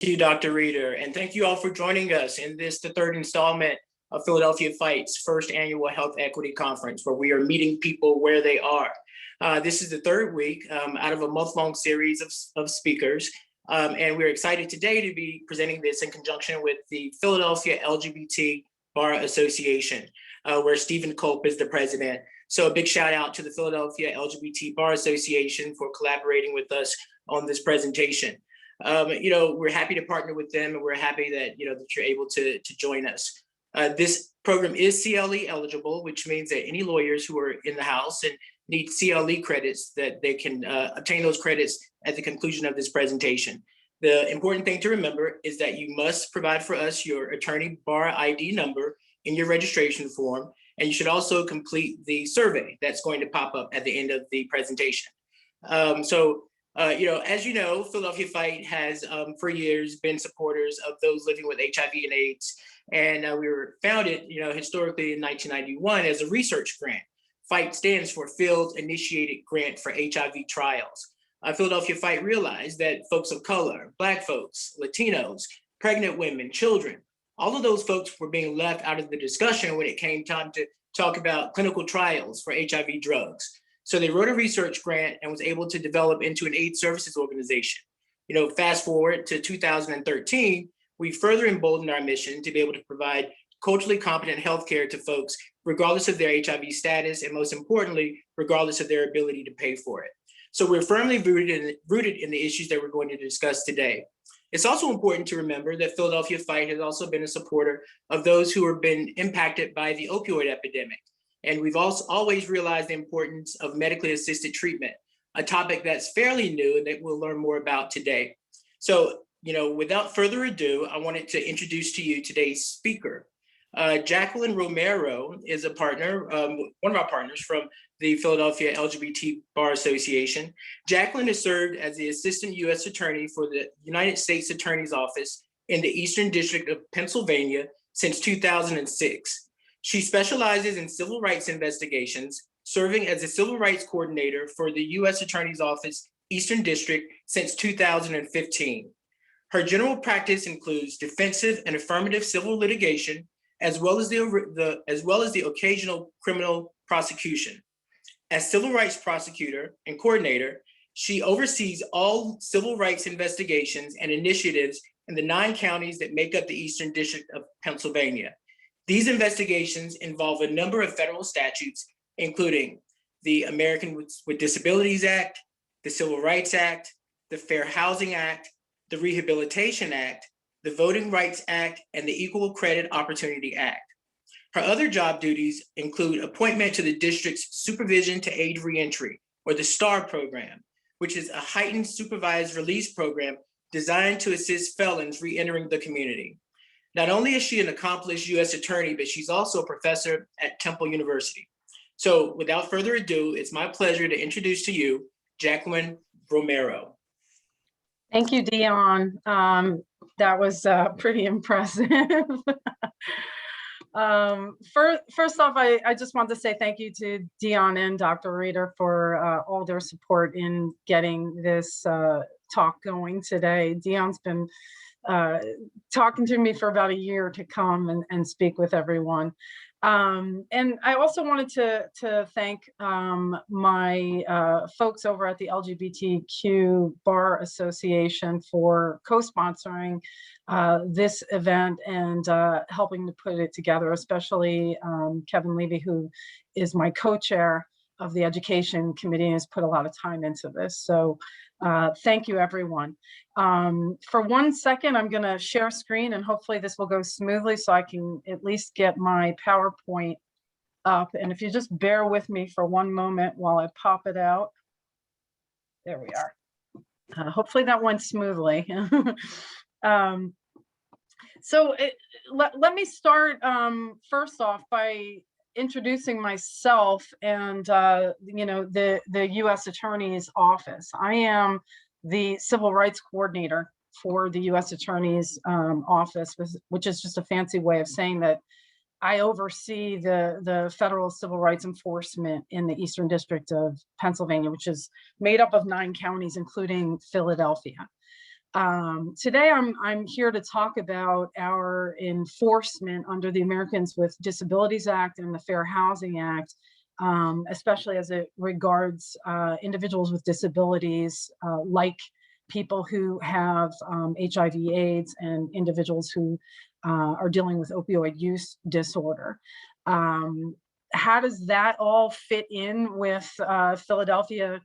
Thank you, Dr. Reeder, and thank you all for joining us in the third installment of Philadelphia Fight's first annual Health Equity Conference, where we are meeting people where they are. This is the third week out of a month-long series of speakers, and we're excited today to be presenting this in conjunction with the Philadelphia LGBT Bar Association, where Stephen Culp is the president. So a big shout out to the Philadelphia LGBT Bar Association for collaborating with us on this presentation. We're happy to partner with them, and we're happy that that you're able to join us. This program is CLE eligible, which means that any lawyers who are in the house and need CLE credits, that they can obtain those credits at the conclusion of this presentation. The important thing to remember is that you must provide for us your attorney bar ID number in your registration form, and you should also complete the survey that's going to pop up at the end of the presentation. As you know, Philadelphia Fight has for years been supporters of those living with HIV and AIDS. And we were founded, historically in 1991 as a research grant. Fight stands for Field Initiated Grant for HIV Trials. Philadelphia Fight realized that folks of color, Black folks, Latinos, pregnant women, children, all of those folks were being left out of the discussion when it came time to talk about clinical trials for HIV drugs. So they wrote a research grant and was able to develop into an AIDS services organization. Fast forward to 2013, we further emboldened our mission to be able to provide culturally competent healthcare to folks, regardless of their HIV status, and most importantly, regardless of their ability to pay for it. So we're firmly rooted in the issues that we're going to discuss today. It's also important to remember that Philadelphia Fight has also been a supporter of those who have been impacted by the opioid epidemic. And we've also always realized the importance of medically assisted treatment, a topic that's fairly new and that we'll learn more about today. So, without further ado, I wanted to introduce to you today's speaker. Jacqueline Romero is a partner, one of our partners from the Philadelphia LGBT Bar Association. Jacqueline has served as the Assistant U.S. Attorney for the United States Attorney's Office in the Eastern District of Pennsylvania since 2006. She specializes in civil rights investigations, serving as a civil rights coordinator for the U.S. Attorney's Office Eastern District since 2015. Her general practice includes defensive and affirmative civil litigation, as well as the occasional criminal prosecution. As civil rights prosecutor and coordinator, she oversees all civil rights investigations and initiatives in the 9 counties that make up the Eastern District of Pennsylvania. These investigations involve a number of federal statutes, including the Americans with Disabilities Act, the Civil Rights Act, the Fair Housing Act, the Rehabilitation Act, the Voting Rights Act, and the Equal Credit Opportunity Act. Her other job duties include appointment to the district's Supervision to Aid Reentry, or the STAR program, which is a heightened supervised release program designed to assist felons reentering the community. Not only is she an accomplished U.S. attorney, but she's also a professor at Temple University. So without further ado, it's my pleasure to introduce to you Jacqueline Romero. Thank you, Dion. That was pretty impressive. First off, I just want to say thank you to Dion and Dr. Reeder for all their support in getting this talk going today. Dion's been talking to me for about a year to come and speak with everyone. And I also wanted to thank my folks over at the LGBTQ Bar Association for co-sponsoring this event and helping to put it together, especially Kevin Levy, who is my co-chair of the Education Committee and has put a lot of time into this. So thank you, everyone. For 1 second, I'm going to share screen, and hopefully this will go smoothly so I can at least get my PowerPoint up. And if you just bear with me for 1 moment while I pop it out. There we are. Hopefully that went smoothly. Let me start first off by introducing myself and the U.S. Attorney's Office. I am the Civil Rights Coordinator for the U.S. Attorney's Office, which is just a fancy way of saying that I oversee the federal civil rights enforcement in the Eastern District of Pennsylvania, which is made up of 9 counties, including Philadelphia. Today, I'm here to talk about our enforcement under the Americans with Disabilities Act and the Fair Housing Act, especially as it regards individuals with disabilities, like people who have HIV/AIDS and individuals who are dealing with opioid use disorder. How does that all fit in with Philadelphia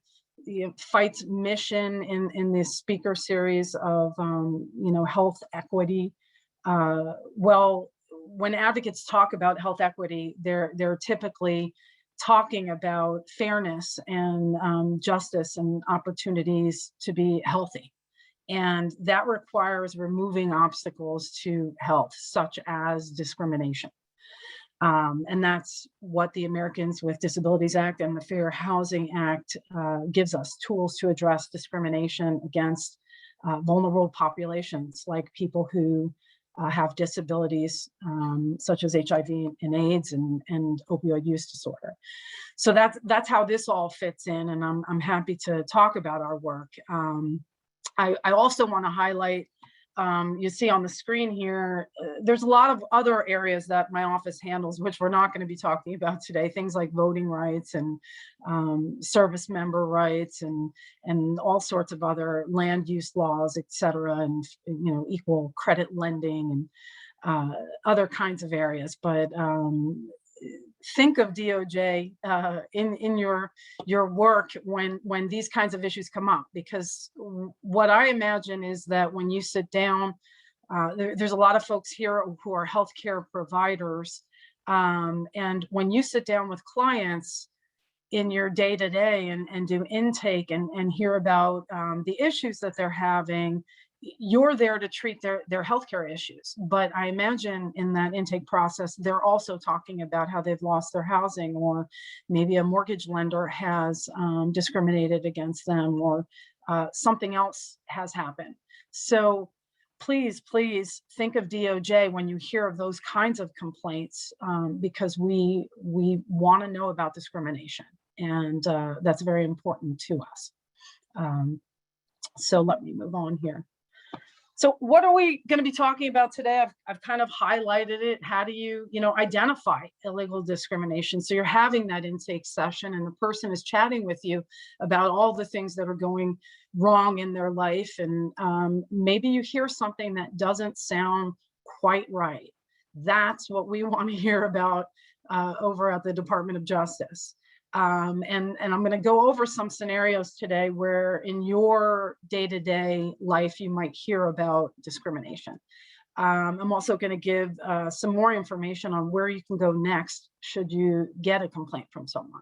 Fight's mission in this speaker series of health equity? Well, when advocates talk about health equity, they're typically talking about fairness and justice and opportunities to be healthy. And that requires removing obstacles to health, such as discrimination. And that's what the Americans with Disabilities Act and the Fair Housing Act gives us, tools to address discrimination against vulnerable populations, like people who have disabilities such as HIV and AIDS and opioid use disorder. So that's how this all fits in, and I'm happy to talk about our work. I also want to highlight, you see on the screen here, there's a lot of other areas that my office handles, which we're not going to be talking about today, things like voting rights and service member rights and all sorts of other land use laws, et cetera, and equal credit lending and other kinds of areas. But think of DOJ in your work when these kinds of issues come up, because what I imagine is that when you sit down, there's a lot of folks here who are healthcare providers, and when you sit down with clients in your day-to-day and do intake and hear about the issues that they're having, you're there to treat their healthcare issues. But I imagine in that intake process, they're also talking about how they've lost their housing, or maybe a mortgage lender has discriminated against them, or something else has happened. So please think of DOJ when you hear of those kinds of complaints, because we want to know about discrimination, and that's very important to us. So let me move on here. So what are we going to be talking about today? I've kind of highlighted it. How do you identify illegal discrimination? So you're having that intake session and the person is chatting with you about all the things that are going wrong in their life. And maybe you hear something that doesn't sound quite right. That's what we want to hear about over at the Department of Justice. And I'm going to go over some scenarios today where in your day-to-day life you might hear about discrimination. I'm also going to give some more information on where you can go next should you get a complaint from someone.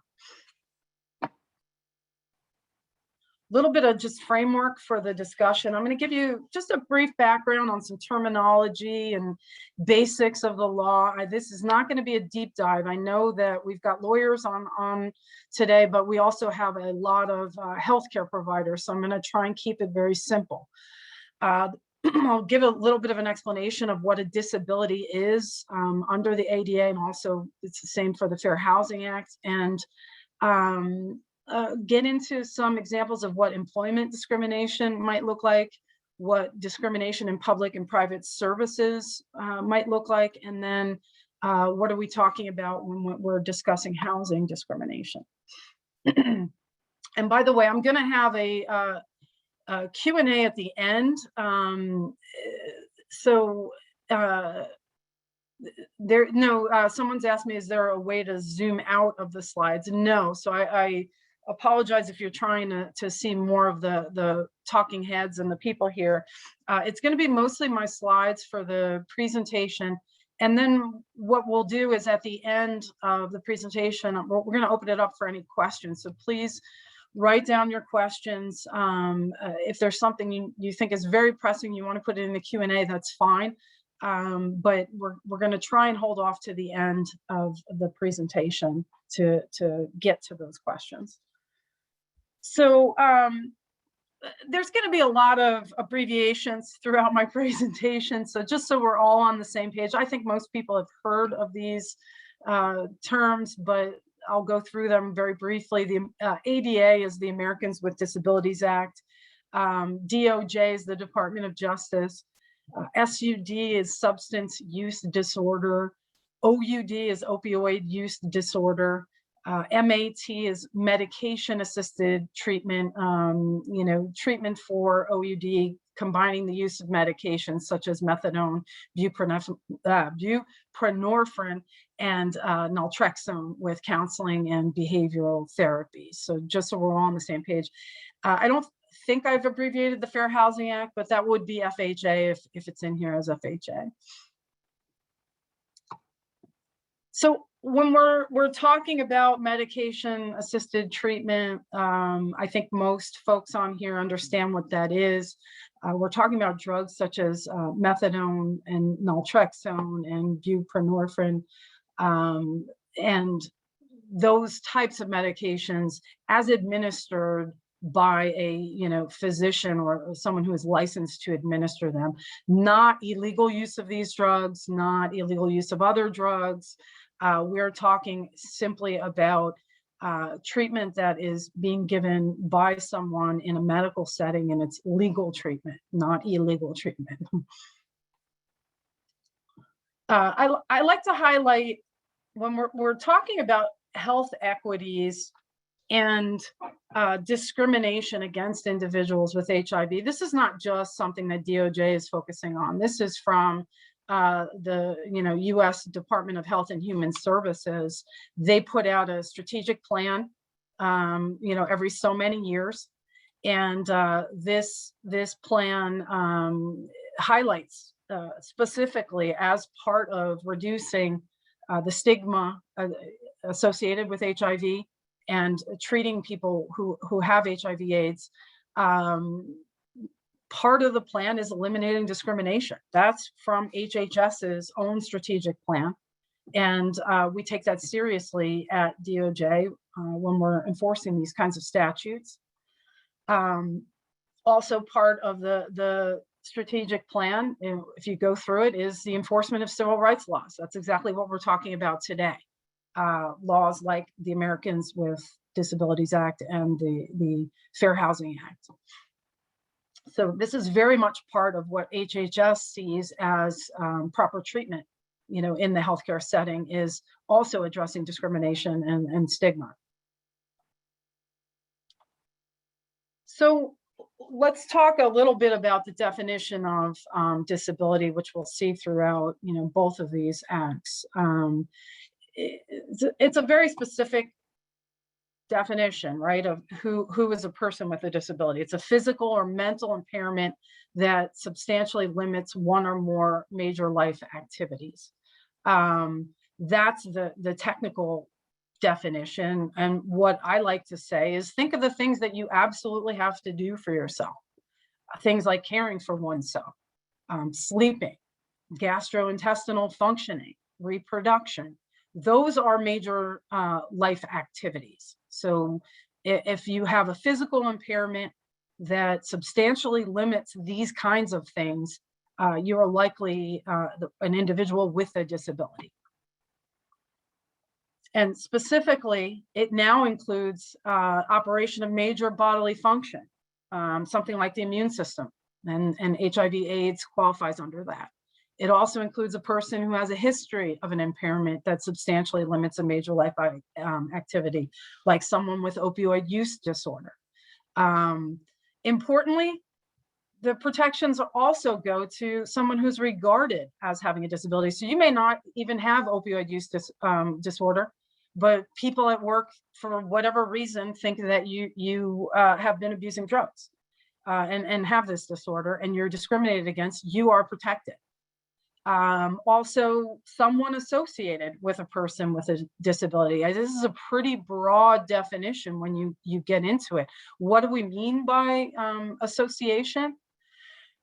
Little bit of just framework for the discussion. I'm going to give you just a brief background on some terminology and basics of the law. This is not going to be a deep dive. I know that we've got lawyers on today, but we also have a lot of healthcare providers. So I'm going to try and keep it very simple. I'll give a little bit of an explanation of what a disability is under the ADA, and also it's the same for the Fair Housing Act, and get into some examples of what employment discrimination might look like, what discrimination in public and private services might look like, and then what are we talking about when we're discussing housing discrimination. And by the way, I'm going to have a Q&A at the end. Someone's asked me, is there a way to zoom out of the slides? No, so I apologize if you're trying to see more of the talking heads and the people here. It's going to be mostly my slides for the presentation. And then what we'll do is at the end of the presentation, we're going to open it up for any questions. So please write down your questions. If there's something you think is very pressing, you want to put it in the Q&A, that's fine. But we're going to try and hold off to the end of the presentation to get to those questions. So there's going to be a lot of abbreviations throughout my presentation. So just so we're all on the same page, I think most people have heard of these terms, but I'll go through them very briefly. The ADA is the Americans with Disabilities Act. DOJ is the Department of Justice. SUD is substance use disorder. OUD is opioid use disorder. MAT is medication-assisted treatment, treatment for OUD, combining the use of medications such as methadone, buprenorphine, and naltrexone with counseling and behavioral therapy. So just so we're all on the same page. I don't think I've abbreviated the Fair Housing Act, but that would be FHA if it's in here as FHA. So when we're talking about medication-assisted treatment, I think most folks on here understand what that is. We're talking about drugs such as methadone and naltrexone and buprenorphine, and those types of medications as administered by a physician or someone who is licensed to administer them. Not illegal use of these drugs, not illegal use of other drugs. We're talking simply about treatment that is being given by someone in a medical setting, and it's legal treatment, not illegal treatment. I like to highlight when we're talking about health equities and discrimination against individuals with HIV. This is not just something that DOJ is focusing on. This is from the U.S. Department of Health and Human Services. They put out a strategic plan, every so many years, and this plan highlights specifically as part of reducing the stigma associated with HIV and treating people who have HIV/AIDS. Part of the plan is eliminating discrimination. That's from HHS's own strategic plan. And we take that seriously at DOJ when we're enforcing these kinds of statutes. Also part of the strategic plan, if you go through it, is the enforcement of civil rights laws. That's exactly what we're talking about today. Laws like the Americans with Disabilities Act and the Fair Housing Act. So this is very much part of what HHS sees as proper treatment, in the healthcare setting, is also addressing discrimination and stigma. So let's talk a little bit about the definition of disability, which we'll see throughout, both of these acts. It's a very specific definition, right, of who is a person with a disability. It's a physical or mental impairment that substantially limits one or more major life activities. That's the technical definition. And what I like to say is, think of the things that you absolutely have to do for yourself. Things like caring for oneself, sleeping, gastrointestinal functioning, reproduction. Those are major life activities. So if you have a physical impairment that substantially limits these kinds of things, you are likely an individual with a disability. And specifically, it now includes operation of major bodily function, something like the immune system, and HIV/AIDS qualifies under that. It also includes a person who has a history of an impairment that substantially limits a major life activity, like someone with opioid use disorder. Importantly, the protections also go to someone who's regarded as having a disability. So you may not even have opioid use disorder, but people at work, for whatever reason, think that you have been abusing drugs and have this disorder, and you're discriminated against. You are protected. Also, someone associated with a person with a disability. This is a pretty broad definition when you get into it. What do we mean by association?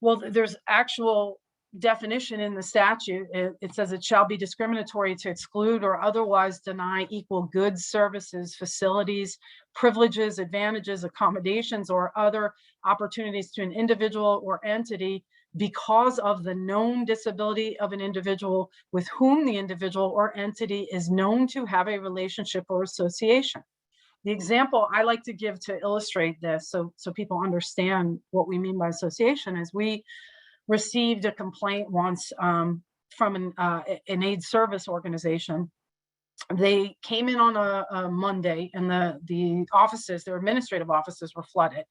Well, there's actual definition in the statute. It says it shall be discriminatory to exclude or otherwise deny equal goods, services, facilities, privileges, advantages, accommodations, or other opportunities to an individual or entity because of the known disability of an individual with whom the individual or entity is known to have a relationship or association. The example I like to give to illustrate this, so people understand what we mean by association, is we received a complaint once from an AIDS service organization. They came in on a Monday, and the offices, their administrative offices, were flooded.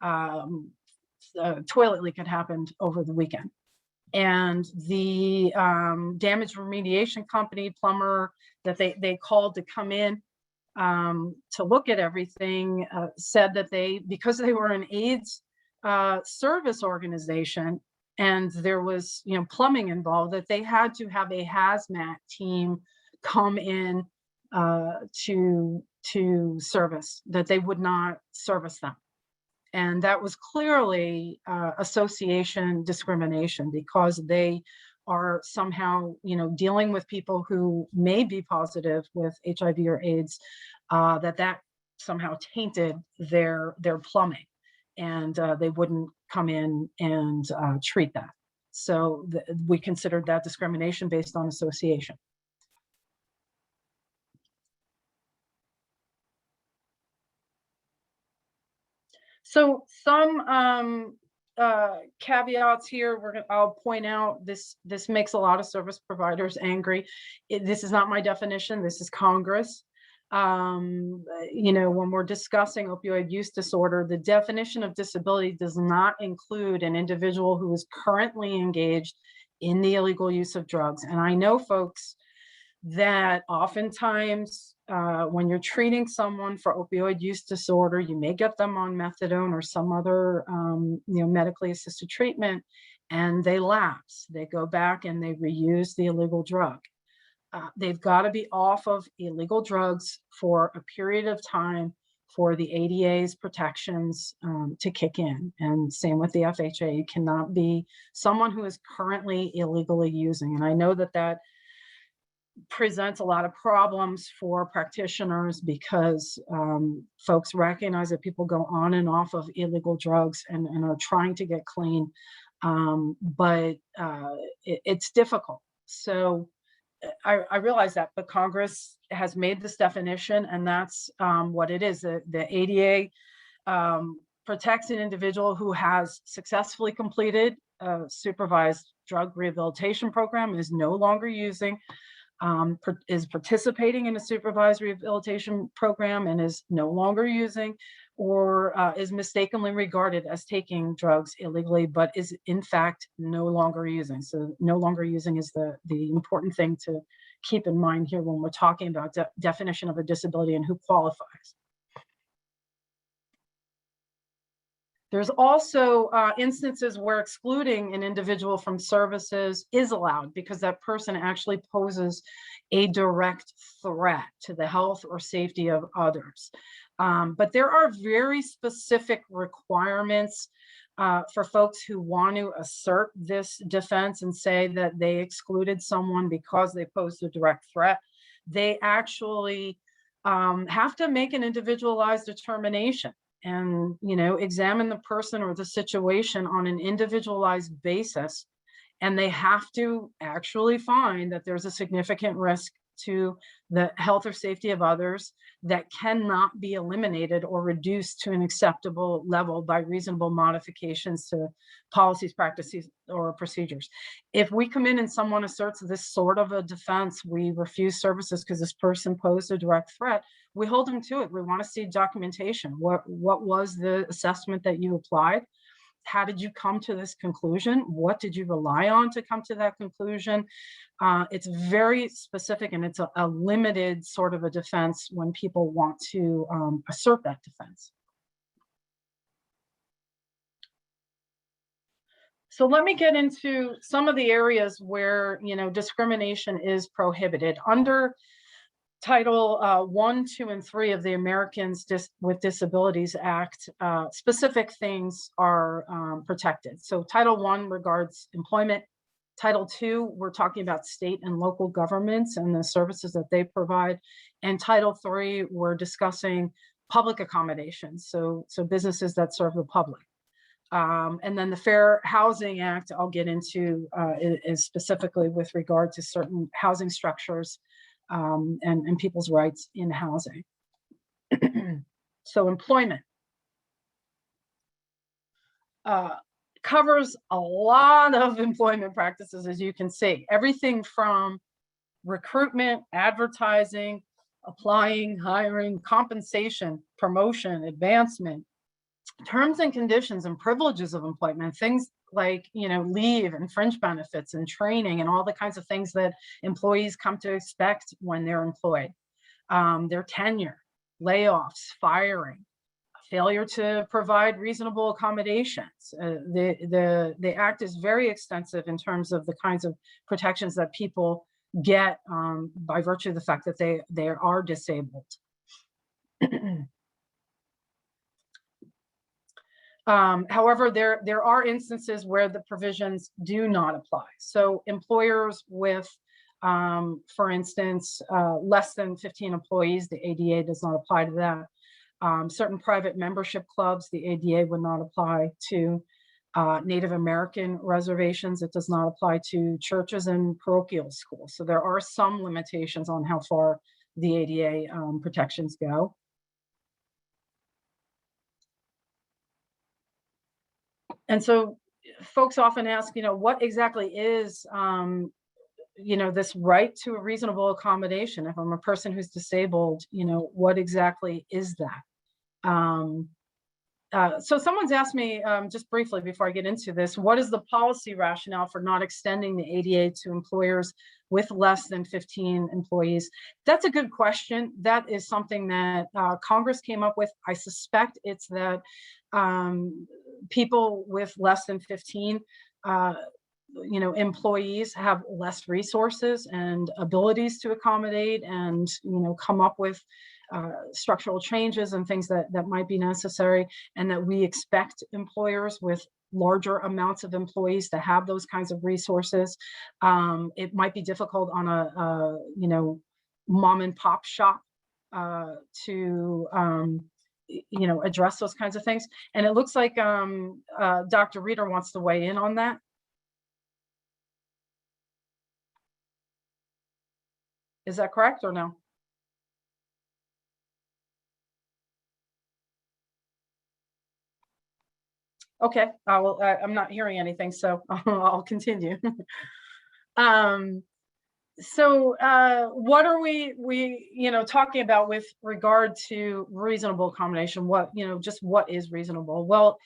The toilet leak had happened over the weekend, and the damage remediation company plumber that they called to come in to look at everything said that because they were an AIDS service organization and there was plumbing involved, that they had to have a hazmat team come in to service, that they would not service them. And that was clearly association discrimination, because they are somehow, dealing with people who may be positive with HIV or AIDS, that somehow tainted their plumbing, and they wouldn't come in and treat that. So we considered that discrimination based on association. So some caveats here. I'll point out this makes a lot of service providers angry. This is not my definition. This is Congress. When we're discussing opioid use disorder, the definition of disability does not include an individual who is currently engaged in the illegal use of drugs. And I know, folks, that oftentimes when you're treating someone for opioid use disorder, you may get them on methadone or some other medically assisted treatment, and they lapse. They go back and they reuse the illegal drug. They've got to be off of illegal drugs for a period of time for the ADA's protections to kick in. And same with the FHA. You cannot be someone who is currently illegally using. And I know that presents a lot of problems for practitioners, because folks recognize that people go on and off of illegal drugs and are trying to get clean, but it's difficult. So I realize that, but Congress has made this definition, and that's what it is. The ADA protects an individual who has successfully completed a supervised drug rehabilitation program, is no longer using, is participating in a supervised rehabilitation program and is no longer using, or is mistakenly regarded as taking drugs illegally, but is in fact no longer using. So no longer using is the important thing to keep in mind here when we're talking about definition of a disability and who qualifies. There's also instances where excluding an individual from services is allowed because that person actually poses a direct threat to the health or safety of others. But there are very specific requirements for folks who want to assert this defense and say that they excluded someone because they posed a direct threat. They actually have to make an individualized determination and examine the person or the situation on an individualized basis, and they have to actually find that there's a significant risk to the health or safety of others that cannot be eliminated or reduced to an acceptable level by reasonable modifications to policies, practices, or procedures. If we come in and someone asserts this sort of a defense, we refuse services because this person posed a direct threat, we hold them to it. We want to see documentation. What was the assessment that you applied? How did you come to this conclusion? What did you rely on to come to that conclusion? It's very specific, and it's a limited sort of a defense when people want to assert that defense. So let me get into some of the areas where discrimination is prohibited. Under Title 1, 2, and 3 of the Americans with Disabilities Act, specific things are protected. So Title 1 regards employment. Title 2, we're talking about state and local governments and the services that they provide. And Title 3, we're discussing public accommodations, so businesses that serve the public. And then the Fair Housing Act, I'll get into, is specifically with regard to certain housing structures and people's rights in housing. So employment covers a lot of employment practices, as you can see. Everything from recruitment, advertising, applying, hiring, compensation, promotion, advancement, terms and conditions and privileges of employment, things like, leave and fringe benefits and training and all the kinds of things that employees come to expect when they're employed. Their tenure, layoffs, firing, failure to provide reasonable accommodations. The Act is very extensive in terms of the kinds of protections that people get by virtue of the fact that they are disabled. However, there are instances where the provisions do not apply. So employers with, for instance, less than 15 employees, the ADA does not apply to that. Certain private membership clubs, the ADA would not apply to. Native American reservations, it does not apply to churches and parochial schools. So there are some limitations on how far the ADA protections go. And so folks often ask, what exactly is, this right to a reasonable accommodation? If I'm a person who's disabled, what exactly is that? So someone's asked me just briefly before I get into this, what is the policy rationale for not extending the ADA to employers with less than 15 employees? That's a good question. That is something that Congress came up with. I suspect it's that people with less than 15 employees have less resources and abilities to accommodate and, come up with structural changes and things that might be necessary, and that we expect employers with larger amounts of employees to have those kinds of resources. It might be difficult on a mom and pop shop to address those kinds of things. And it looks like Dr. Reeder wants to weigh in on that. Is that correct or no? Okay, I'm not hearing anything, so I'll continue. So what are we talking about with regard to reasonable accommodation? Just what is reasonable? Well,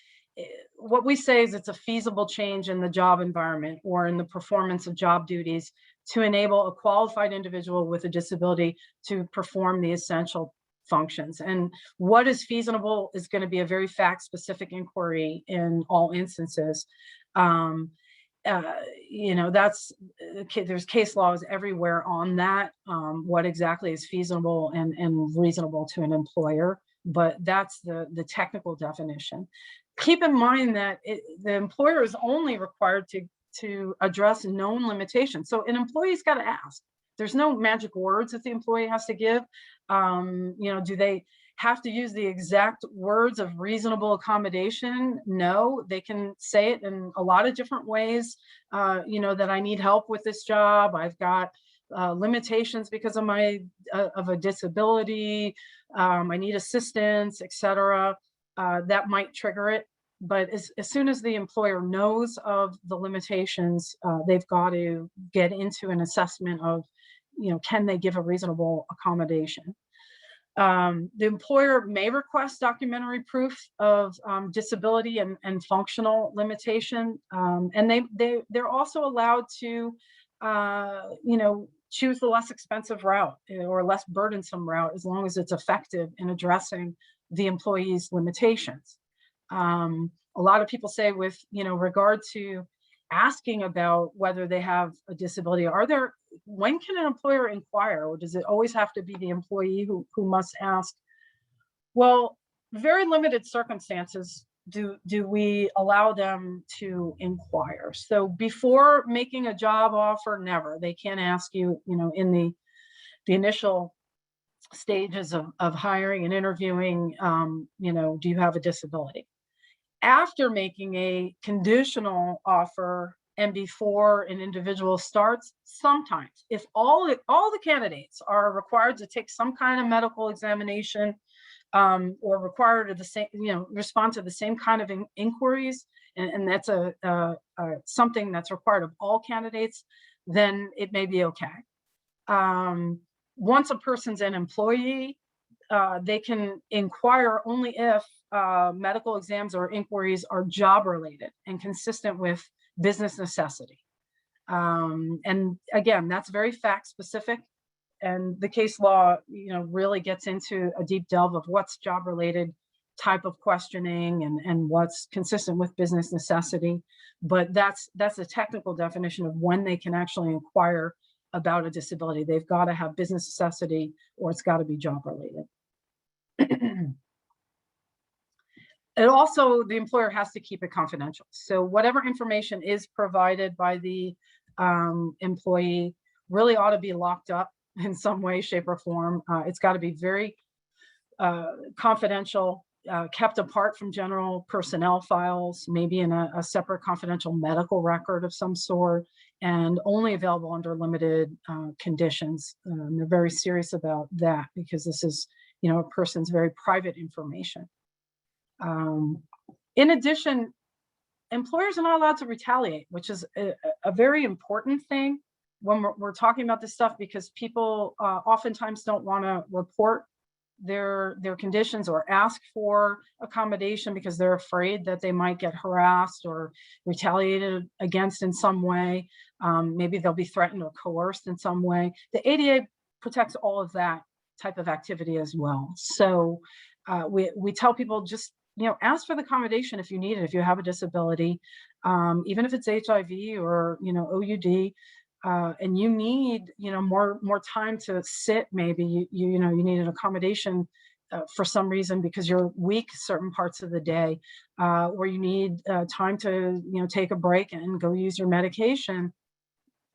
what we say is it's a feasible change in the job environment or in the performance of job duties to enable a qualified individual with a disability to perform the essential functions. And what is feasible is going to be a very fact-specific inquiry in all instances. There's case laws everywhere on that, what exactly is feasible and reasonable to an employer, but that's the technical definition. Keep in mind that the employer is only required to address known limitations. So an employee's got to ask. There's no magic words that the employee has to give. Do they have to use the exact words of reasonable accommodation? No, they can say it in a lot of different ways. That I need help with this job. I've got limitations because of a disability. I need assistance, etc. That might trigger it. But as soon as the employer knows of the limitations, they've got to get into an assessment of, can they give a reasonable accommodation? The employer may request documentary proof of disability and functional limitation, and they're also allowed to, choose the less expensive route or less burdensome route as long as it's effective in addressing the employee's limitations. A lot of people say with regard to asking about whether they have a disability, when can an employer inquire, or does it always have to be the employee who must ask? Well, very limited circumstances do we allow them to inquire. So before making a job offer, never. They can't ask you, in the initial stages of hiring and interviewing, do you have a disability? After making a conditional offer and before an individual starts, sometimes, if all the candidates are required to take some kind of medical examination, or required of the same, respond to the same kind of inquiries, and that's something that's required of all candidates, then it may be okay. Once a person's an employee, they can inquire only if medical exams or inquiries are job related and consistent with business necessity. And again, that's very fact specific. And the case law, really gets into a deep delve of what's job related type of questioning and what's consistent with business necessity. But that's a technical definition of when they can actually inquire about a disability. They've got to have business necessity, or it's got to be job related. And also, the employer has to keep it confidential. So whatever information is provided by the employee really ought to be locked up in some way, shape, or form. It's got to be very confidential, kept apart from general personnel files, maybe in a separate confidential medical record of some sort, and only available under limited conditions. They're very serious about that because this is, a person's very private information. In addition, employers are not allowed to retaliate, which is a very important thing when we're talking about this stuff, because people oftentimes don't want to report their conditions or ask for accommodation because they're afraid that they might get harassed or retaliated against in some way. Maybe they'll be threatened or coerced in some way. The ADA protects all of that type of activity as well. So we tell people, just ask for the accommodation if you need it, if you have a disability, even if it's HIV or OUD, and you need more time to sit. Maybe you need an accommodation for some reason because you're weak certain parts of the day, or you need time to take a break and go use your medication.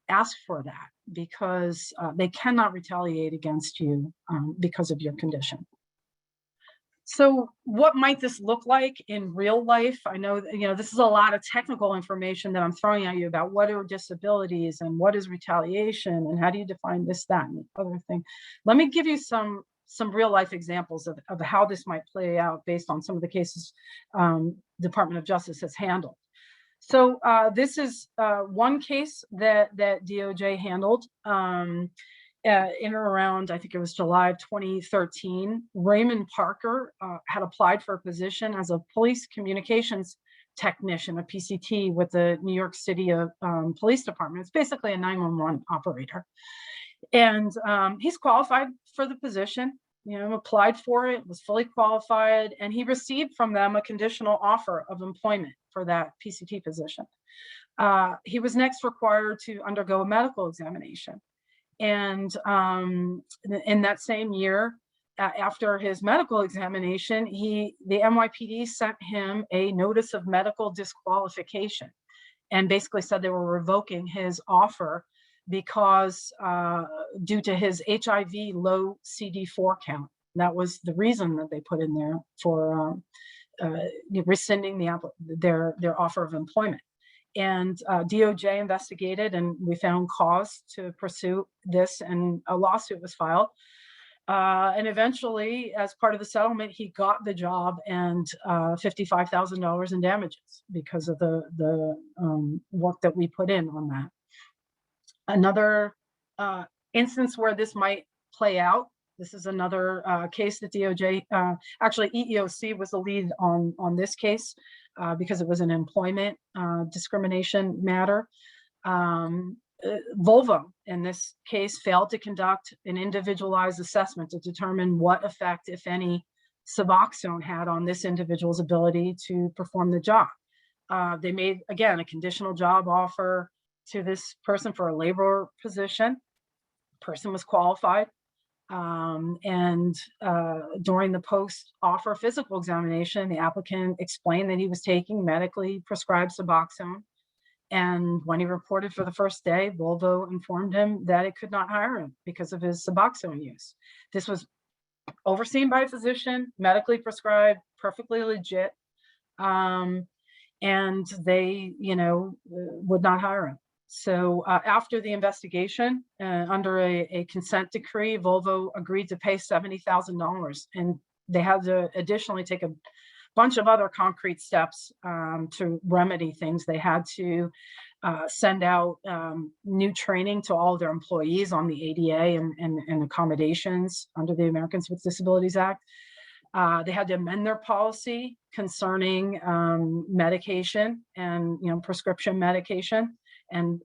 Ask for that, because they cannot retaliate against you because of your condition. So what might this look like in real life? I know this is a lot of technical information that I'm throwing at you about what are disabilities and what is retaliation and how do you define this, that, and the other thing. Let me give you some real life examples of how this might play out based on some of the cases Department of Justice has handled. So this is one case that DOJ handled in or around, I think it was July of 2013. Raymond Parker had applied for a position as a police communications technician, a PCT, with the New York City Police Department. It's basically a 911 operator. And he's qualified for the position, applied for it, was fully qualified, and he received from them a conditional offer of employment for that PCT position. He was next required to undergo a medical examination. And in that same year, after his medical examination, the NYPD sent him a notice of medical disqualification and basically said they were revoking his offer because due to his HIV low CD4 count. That was the reason that they put in there for rescinding their offer of employment. And DOJ investigated, and we found cause to pursue this, and a lawsuit was filed. And eventually, as part of the settlement, he got the job and $55,000 in damages because of the work that we put in on that. Another instance where this might play out, this is another case that DOJ, actually EEOC was the lead on this case because it was an employment discrimination matter. Volvo, in this case, failed to conduct an individualized assessment to determine what effect, if any, Suboxone had on this individual's ability to perform the job. They made, again, a conditional job offer to this person for a labor position. Person was qualified. And during the post-offer physical examination, the applicant explained that he was taking medically prescribed Suboxone. And when he reported for the first day, Volvo informed him that it could not hire him because of his Suboxone use. This was overseen by a physician, medically prescribed, perfectly legit. And they, would not hire him. So after the investigation, under a consent decree, Volvo agreed to pay $70,000 and they had to additionally take a bunch of other concrete steps to remedy things. They had to send out new training to all their employees on the ADA and accommodations under the Americans with Disabilities Act. They had to amend their policy concerning medication and prescription medication, and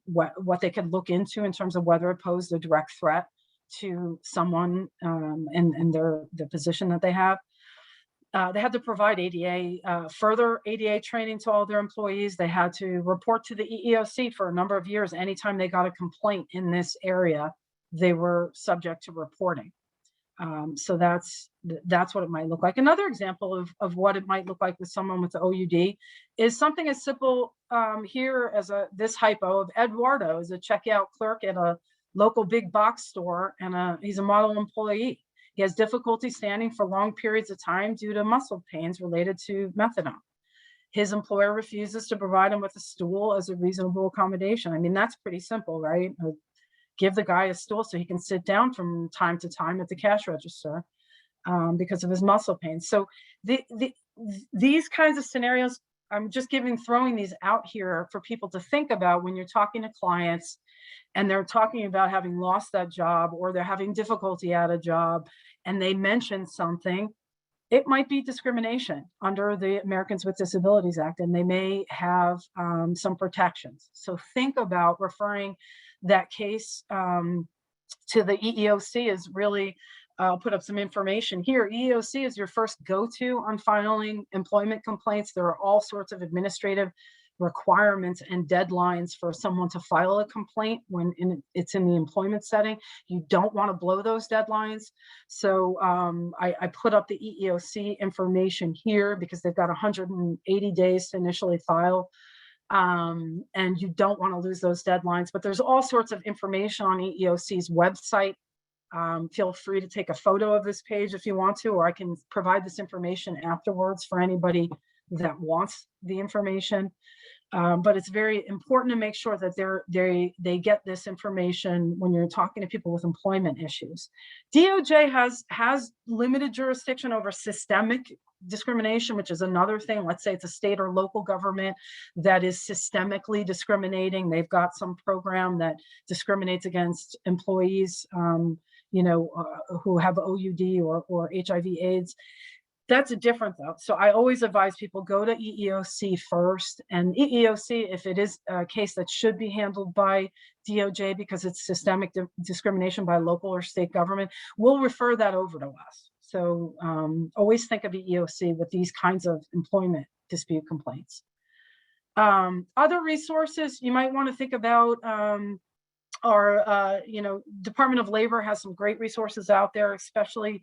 what they could look into in terms of whether it posed a direct threat to someone and the position that they have. They had to provide further ADA training to all their employees. They had to report to the EEOC for a number of years. Anytime they got a complaint in this area, they were subject to reporting. So that's what it might look like. Another example of what it might look like with someone with the OUD is something as simple here as this hypo of Eduardo is a checkout clerk at a local big box store, and he's a model employee. He has difficulty standing for long periods of time due to muscle pains related to methadone. His employer refuses to provide him with a stool as a reasonable accommodation. I mean, that's pretty simple, right? Give the guy a stool so he can sit down from time to time at the cash register because of his muscle pain. So these kinds of scenarios, I'm just throwing these out here for people to think about when you're talking to clients and they're talking about having lost that job, or they're having difficulty at a job and they mention something. It might be discrimination under the Americans with Disabilities Act, and they may have some protections. So think about referring that case to the EEOC. Is really, I'll put up some information here. EEOC is your first go-to on filing employment complaints. There are all sorts of administrative requirements and deadlines for someone to file a complaint when it's in the employment setting. You don't want to blow those deadlines. So I put up the EEOC information here because they've got 180 days to initially file. And you don't want to lose those deadlines, but there's all sorts of information on EEOC's website. Feel free to take a photo of this page if you want to, or I can provide this information afterwards for anybody that wants the information. But it's very important to make sure that they get this information when you're talking to people with employment issues. DOJ has limited jurisdiction over systemic discrimination, which is another thing. Let's say it's a state or local government that is systemically discriminating. They've got some program that discriminates against employees, who have OUD or HIV/AIDS. That's different though. So I always advise people go to EEOC first, and EEOC, if it is a case that should be handled by DOJ because it's systemic discrimination by local or state government, we'll refer that over to us. So always think of EEOC with these kinds of employment dispute complaints. Other resources you might want to think about are, Department of Labor has some great resources out there, especially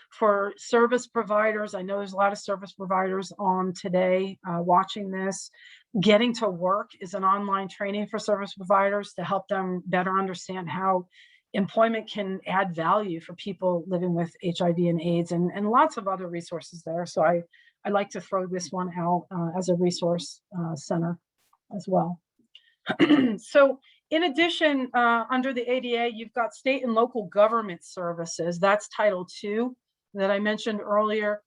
for service providers. I know there's a lot of service providers on today watching this. Getting to Work is an online training for service providers to help them better understand how employment can add value for people living with HIV and AIDS, and lots of other resources there. So I like to throw this one out as a resource center as well. So in addition, under the ADA, you've got state and local government services. That's Title II that I mentioned earlier.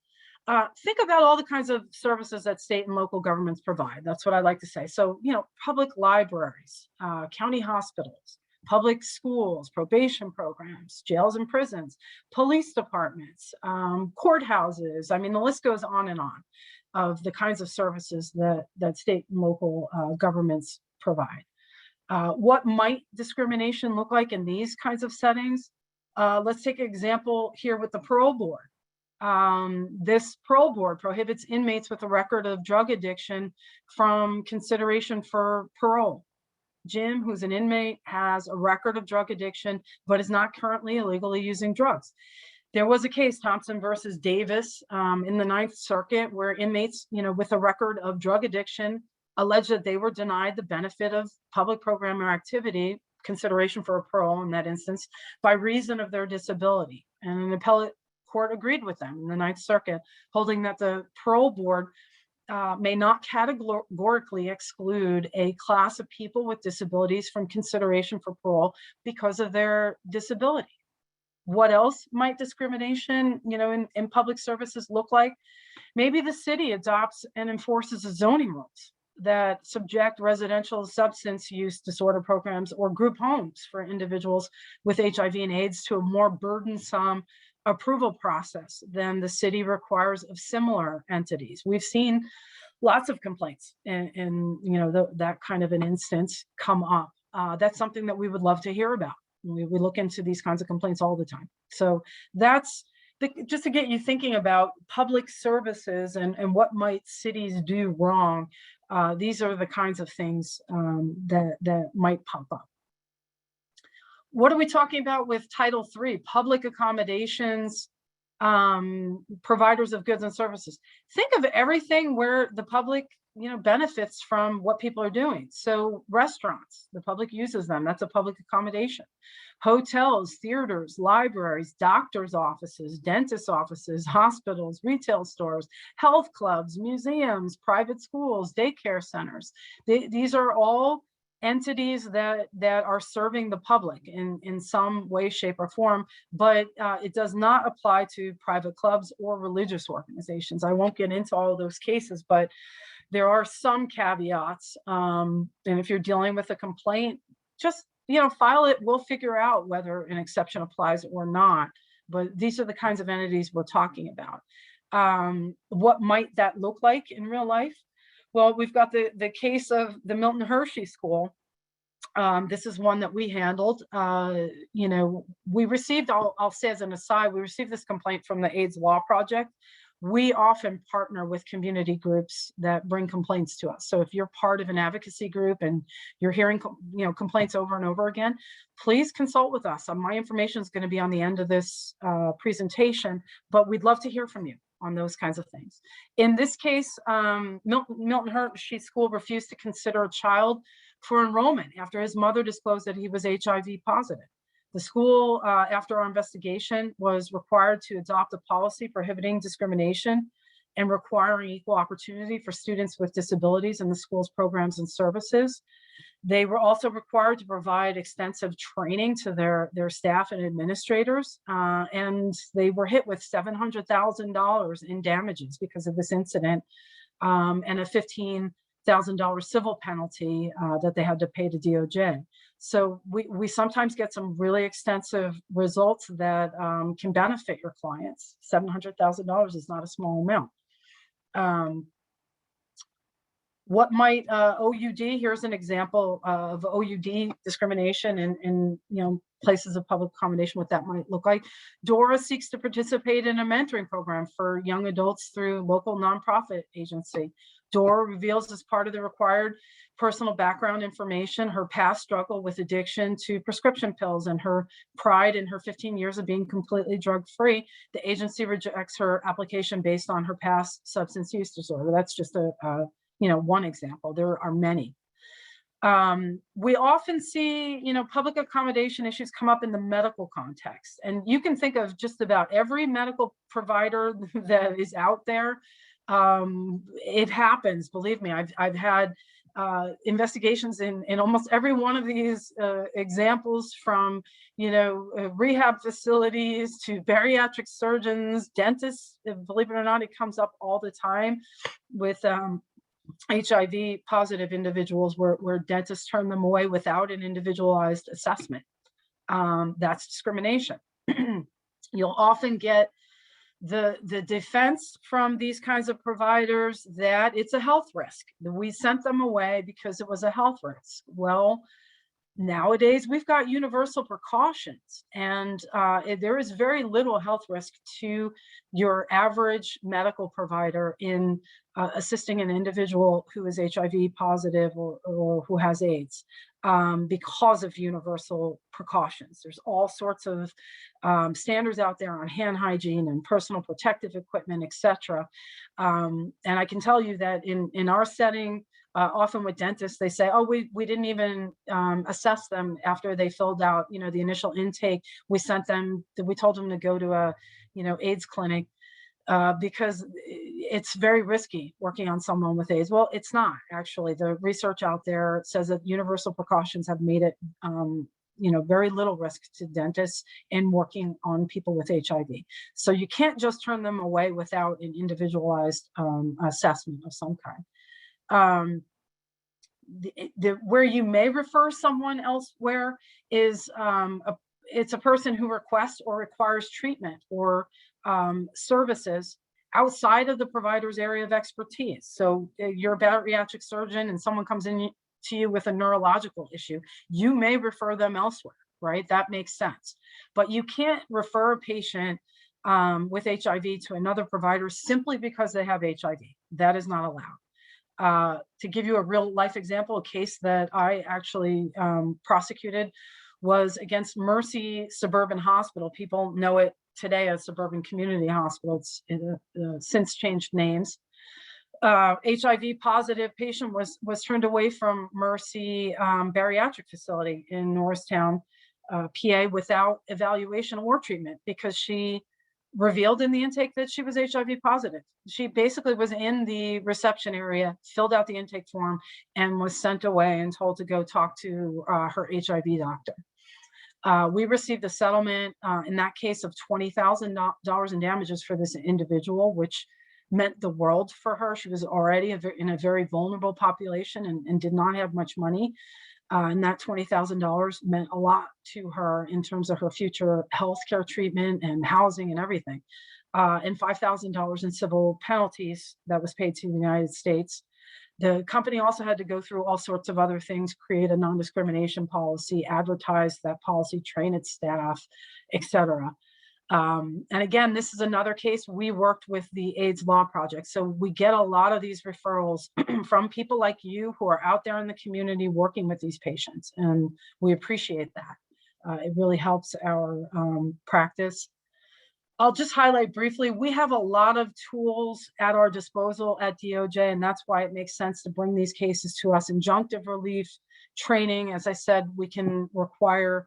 Think about all the kinds of services that state and local governments provide. That's what I like to say. So, public libraries, county hospitals, public schools, probation programs, jails and prisons, police departments, courthouses. I mean, the list goes on and on of the kinds of services that state and local governments provide. What might discrimination look like in these kinds of settings? Let's take an example here with the parole board. This parole board prohibits inmates with a record of drug addiction from consideration for parole. Jim, who's an inmate, has a record of drug addiction, but is not currently illegally using drugs. There was a case, Thompson versus Davis, in the Ninth Circuit, where inmates, with a record of drug addiction alleged that they were denied the benefit of public program or activity, consideration for a parole in that instance, by reason of their disability. And an appellate court agreed with them in the Ninth Circuit, holding that the parole board may not categorically exclude a class of people with disabilities from consideration for parole because of their disability. What else might discrimination, in public services look like? Maybe the city adopts and enforces zoning rules that subject residential substance use disorder programs or group homes for individuals with HIV and AIDS to a more burdensome approval process than the city requires of similar entities. We've seen lots of complaints in that kind of an instance come up. That's something that we would love to hear about. We look into these kinds of complaints all the time. So that's just to get you thinking about public services and what might cities do wrong. These are the kinds of things that might pop up. What are we talking about with Title III? Public accommodations, providers of goods and services. Think of everything where the public benefits from what people are doing. So restaurants, the public uses them. That's a public accommodation. Hotels, theaters, libraries, doctors' offices, dentist offices, hospitals, retail stores, health clubs, museums, private schools, daycare centers. These are all entities that are serving the public in some way, shape, or form, but it does not apply to private clubs or religious organizations. I won't get into all of those cases, but there are some caveats. And if you're dealing with a complaint, just file it. We'll figure out whether an exception applies or not. But these are the kinds of entities we're talking about. What might that look like in real life? Well, we've got the case of the Milton Hershey School. This is one that we handled. We received, I'll say as an aside, we received this complaint from the AIDS Law Project. We often partner with community groups that bring complaints to us. So if you're part of an advocacy group and you're hearing complaints over and over again, please consult with us. My information is going to be on the end of this presentation, but we'd love to hear from you on those kinds of things. In this case, Milton Hershey School refused to consider a child for enrollment after his mother disclosed that he was HIV positive. The school, after our investigation, was required to adopt a policy prohibiting discrimination and requiring equal opportunity for students with disabilities in the school's programs and services. They were also required to provide extensive training to their staff and administrators, and they were hit with $700,000 in damages because of this incident, and a $15,000 civil penalty that they had to pay to DOJ. So we sometimes get some really extensive results that can benefit your clients. $700,000 is not a small amount. What might OUD? Here's an example of OUD discrimination in places of public accommodation, what that might look like. DORA seeks to participate in a mentoring program for young adults through local nonprofit agency. DORA reveals as part of the required personal background information her past struggle with addiction to prescription pills and her pride in her 15 years of being completely drug-free. The agency rejects her application based on her past substance use disorder. That's just one example. There are many. We often see, public accommodation issues come up in the medical context, and you can think of just about every medical provider that is out there. It happens, believe me. I've had investigations in almost every one of these examples, from rehab facilities to bariatric surgeons, dentists. Believe it or not, it comes up all the time with HIV positive individuals where dentists turn them away without an individualized assessment. That's discrimination. You'll often get the defense from these kinds of providers that it's a health risk. We sent them away because it was a health risk. Well, nowadays we've got universal precautions, and there is very little health risk to your average medical provider in assisting an individual who is HIV positive or who has AIDS, because of universal precautions. There's all sorts of standards out there on hand hygiene and personal protective equipment, etc. And I can tell you that in our setting, often with dentists, they say, oh, we didn't even assess them after they filled out, the initial intake. We told them to go to a, AIDS clinic because it's very risky working on someone with AIDS. Well, it's not actually. The research out there says that universal precautions have made it very little risk to dentists in working on people with HIV. So you can't just turn them away without an individualized assessment of some kind. Where you may refer someone elsewhere is it's a person who requests or requires treatment or services outside of the provider's area of expertise. So you're a bariatric surgeon and someone comes in to you with a neurological issue, you may refer them elsewhere, right? That makes sense. But you can't refer a patient with HIV to another provider simply because they have HIV. That is not allowed. To give you a real life example, a case that I actually prosecuted was against Mercy Suburban Hospital. People know it today as Suburban Community Hospital. It's since changed names. HIV positive patient was turned away from Mercy bariatric facility in Norristown, PA, without evaluation or treatment because she revealed in the intake that she was HIV positive. She basically was in the reception area, filled out the intake form, and was sent away and told to go talk to her HIV doctor. We received a settlement in that case of $20,000 in damages for this individual, which meant the world for her. She was already in a very vulnerable population and did not have much money. And that $20,000 meant a lot to her in terms of her future healthcare treatment and housing and everything. And $5,000 in civil penalties that was paid to the United States. The company also had to go through all sorts of other things, create a non-discrimination policy, advertise that policy, train its staff, et cetera. And again, this is another case we worked with the AIDS Law Project. So we get a lot of these referrals from people like you who are out there in the community working with these patients. And we appreciate that. It really helps our practice. I'll just highlight briefly, we have a lot of tools at our disposal at DOJ, and that's why it makes sense to bring these cases to us. Injunctive relief, training, as I said, we can require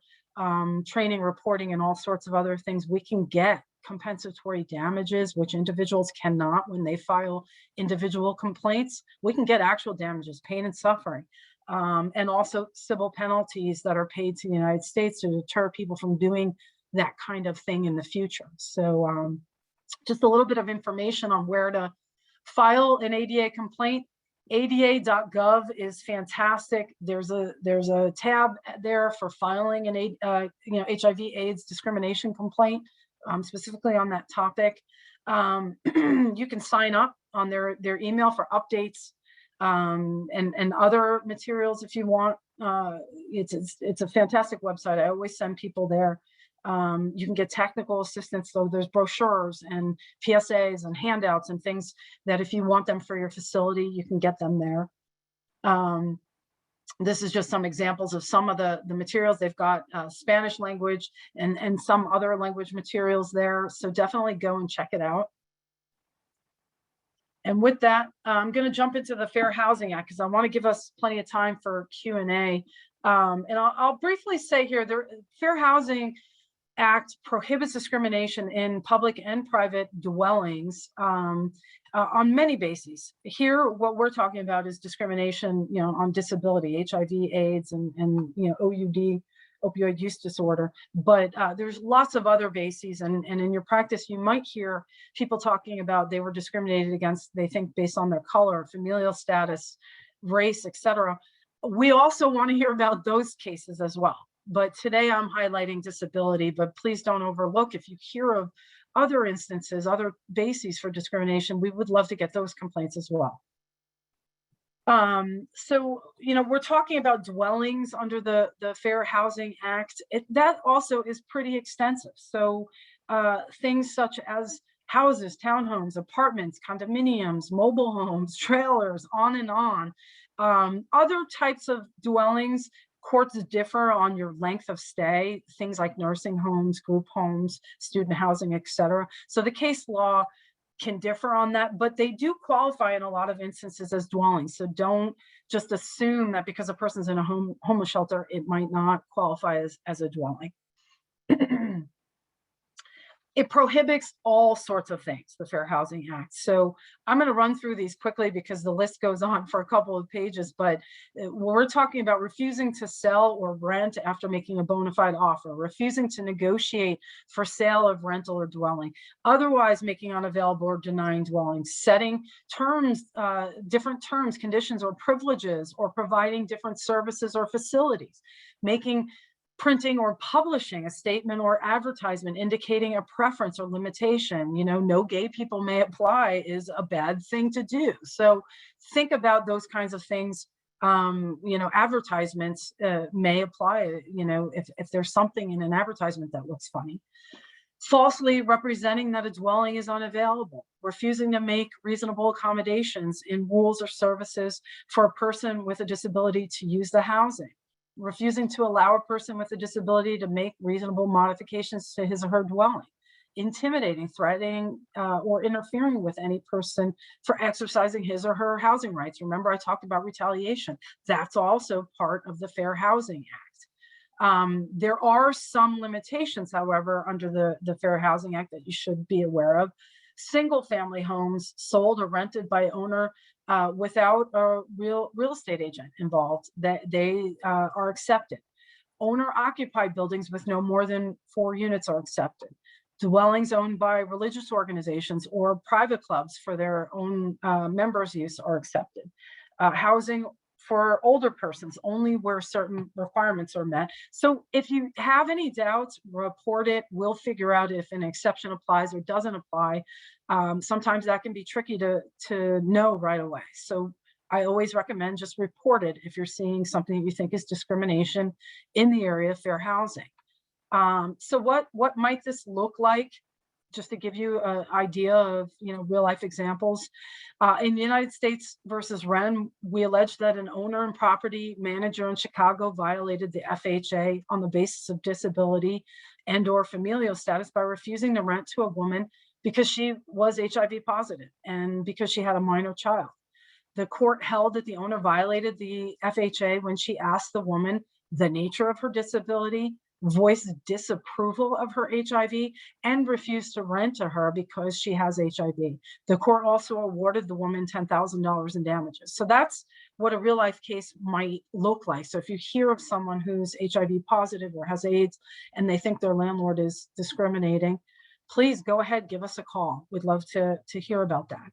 training, reporting, and all sorts of other things. We can get compensatory damages, which individuals cannot when they file individual complaints. We can get actual damages, pain and suffering, and also civil penalties that are paid to the United States to deter people from doing that kind of thing in the future. So just a little bit of information on where to file an ADA complaint. ADA.gov is fantastic. There's a tab there for filing an HIV/AIDS discrimination complaint, specifically on that topic. You can sign up on their email for updates and other materials if you want. It's a fantastic website. I always send people there. You can get technical assistance, so there's brochures and PSAs and handouts and things that if you want them for your facility, you can get them there. This is just some examples of some of the materials. They've got Spanish language and some other language materials there, so definitely go and check it out. And with that, I'm going to jump into the Fair Housing Act because I want to give us plenty of time for Q&A. And I'll briefly say here, the Fair Housing Act prohibits discrimination in public and private dwellings on many bases. Here, what we're talking about is discrimination, on disability, HIV, AIDS, and OUD, opioid use disorder. But there's lots of other bases, and in your practice, you might hear people talking about they were discriminated against, they think based on their color, familial status, race, etc. We also want to hear about those cases as well. But today I'm highlighting disability, but please don't overlook if you hear of other instances, other bases for discrimination, we would love to get those complaints as well. So, we're talking about dwellings under the Fair Housing Act. That also is pretty extensive. So things such as houses, townhomes, apartments, condominiums, mobile homes, trailers, on and on. Other types of dwellings, courts differ on your length of stay, things like nursing homes, group homes, student housing, etc. So the case law can differ on that, but they do qualify in a lot of instances as dwellings. So don't just assume that because a person's in a homeless shelter, it might not qualify as a dwelling. It prohibits all sorts of things, the Fair Housing Act. So I'm going to run through these quickly because the list goes on for a couple of pages, but we're talking about refusing to sell or rent after making a bona fide offer, refusing to negotiate for sale of rental or dwelling, otherwise making unavailable or denying dwelling, setting terms, different terms, conditions, or privileges, or providing different services or facilities, printing or publishing a statement or advertisement indicating a preference or limitation. You know, no gay people may apply is a bad thing to do. So think about those kinds of things. You know, advertisements may apply, you know, if there's something in an advertisement that looks funny. Falsely representing that a dwelling is unavailable, refusing to make reasonable accommodations in rules or services for a person with a disability to use the housing, refusing to allow a person with a disability to make reasonable modifications to his or her dwelling, intimidating, threatening, or interfering with any person for exercising his or her housing rights. Remember, I talked about retaliation. That's also part of the Fair Housing Act. There are some limitations, however, under the Fair Housing Act that you should be aware of. Single family homes sold or rented by owner without a real estate agent involved, that they are accepted. Owner occupied buildings with no more than 4 units are accepted. Dwellings owned by religious organizations or private clubs for their own members' use are accepted. Housing for older persons only where certain requirements are met. So if you have any doubts, report it. We'll figure out if an exception applies or doesn't apply. Sometimes that can be tricky to know right away. So I always recommend just report it if you're seeing something that you think is discrimination in the area of fair housing. So what might this look like? Just to give you an idea of, you know, real life examples. In the United States versus Wren, we allege that an owner and property manager in Chicago violated the FHA on the basis of disability and or familial status by refusing to rent to a woman because she was HIV positive and because she had a minor child. The court held that the owner violated the FHA when she asked the woman the nature of her disability, voiced disapproval of her HIV, and refused to rent to her because she has HIV. The court also awarded the woman $10,000 in damages. So that's what a real life case might look like. So if you hear of someone who's HIV positive or has AIDS and they think their landlord is discriminating, please go ahead, give us a call. We'd love to hear about that.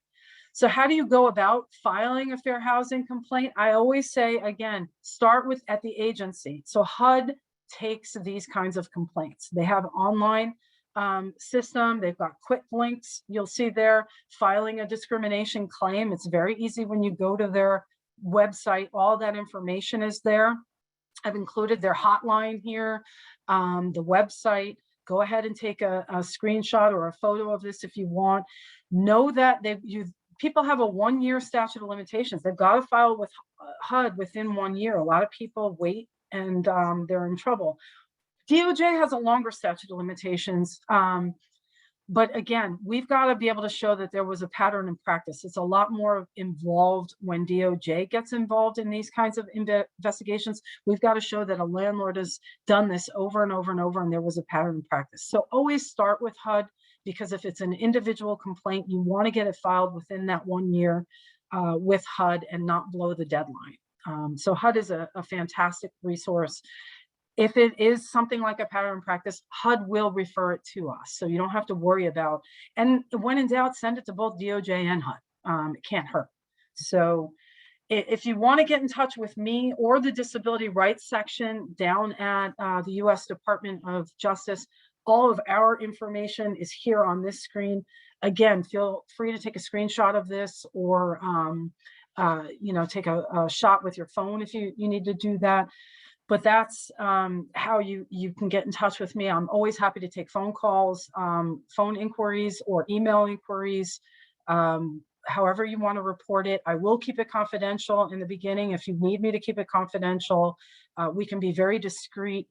So how do you go about filing a fair housing complaint? I always say, again, start with at the agency. So HUD takes these kinds of complaints. They have an online system. They've got quick links. You'll see there filing a discrimination claim. It's very easy when you go to their website. All that information is there. I've included their hotline here, the website. Go ahead and take a screenshot or a photo of this if you want. Know that people have a 1-year statute of limitations. They've got to file with HUD within 1 year. A lot of people wait and they're in trouble. DOJ has a longer statute of limitations. But again, we've got to be able to show that there was a pattern in practice. It's a lot more involved when DOJ gets involved in these kinds of investigations. We've got to show that a landlord has done this over and over and over, and there was a pattern in practice. So always start with HUD, because if it's an individual complaint, you want to get it filed within that 1 year with HUD and not blow the deadline. So HUD is a fantastic resource. If it is something like a pattern in practice, HUD will refer it to us. So you don't have to worry about, and when in doubt, send it to both DOJ and HUD. It can't hurt. So if you want to get in touch with me or the Disability Rights section down at the US Department of Justice, all of our information is here on this screen. Again, feel free to take a screenshot of this or take a shot with your phone if you need to do that. But that's how you can get in touch with me. I'm always happy to take phone calls, phone inquiries, or email inquiries, however you want to report it. I will keep it confidential in the beginning. If you need me to keep it confidential, we can be very discreet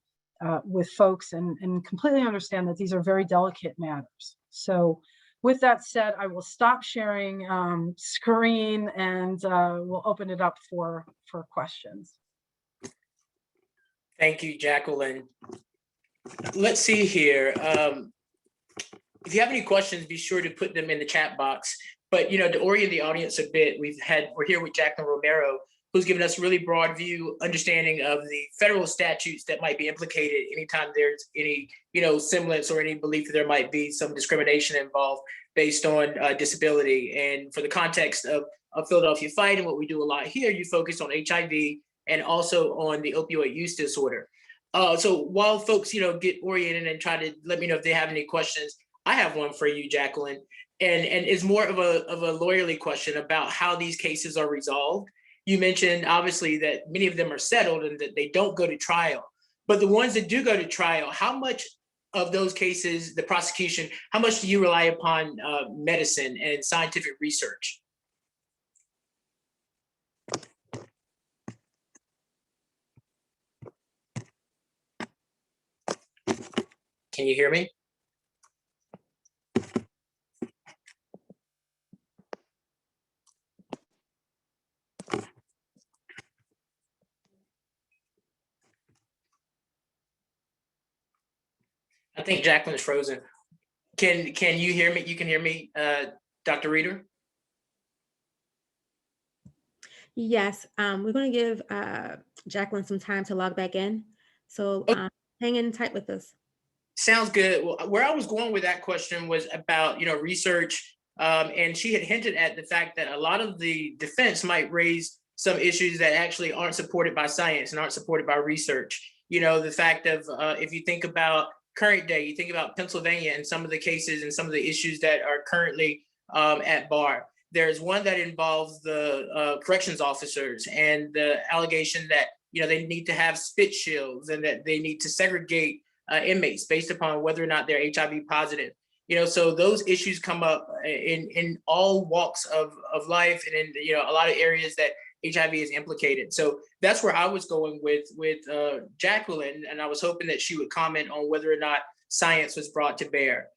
with folks and completely understand that these are very delicate matters. So with that said, I will stop sharing screen and we'll open it up for questions. Thank you, Jacqueline. Let's see here. If you have any questions, be sure to put them in the chat box. But to orient the audience a bit, we're here with Jacqueline Romero, who's given us a really broad view, understanding of the federal statutes that might be implicated anytime there's any, semblance or any belief that there might be some discrimination involved based on disability. And for the context of Philadelphia Fight and what we do a lot here, you focus on HIV and also on the opioid use disorder. So while folks, get oriented and try to let me know if they have any questions, I have one for you, Jacqueline, and it's more of a lawyerly question about how these cases are resolved. You mentioned obviously that many of them are settled and that they don't go to trial, but the ones that do go to trial, how much of those cases, the prosecution, how much do you rely upon medicine and scientific research? Can you hear me? I think Jacqueline is frozen. Can you hear me? You can hear me, Dr. Reeder? Yes, we're going to give Jacqueline some time to log back in. So hang in tight with us. Sounds good. Well, where I was going with that question was about, research, and she had hinted at the fact that a lot of the defense might raise some issues that actually aren't supported by science and aren't supported by research. The fact of if you think about current day, you think about Pennsylvania and some of the cases and some of the issues that are currently at bar. There's one that involves the corrections officers and the allegation that, they need to have spit shields and that they need to segregate inmates based upon whether or not they're HIV positive. So those issues come up in all walks of life and in, a lot of areas that HIV is implicated. So that's where I was going with Jacqueline, and I was hoping that she would comment on whether or not science was brought to bear.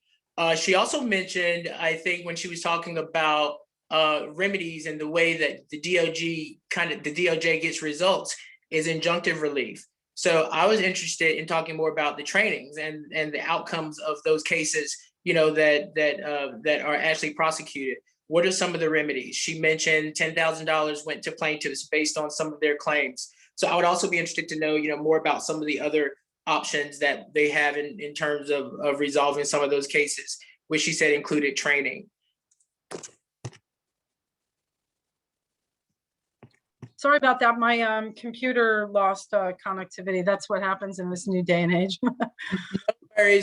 She also mentioned, I think when she was talking about remedies and the way that the DOJ gets results is injunctive relief. So I was interested in talking more about the trainings and the outcomes of those cases, that are actually prosecuted. What are some of the remedies? She mentioned $10,000 went to plaintiffs based on some of their claims. So I would also be interested to know, more about some of the other options that they have in terms of resolving some of those cases, which she said included training. Sorry about that. My computer lost connectivity. That's what happens in this new day and age.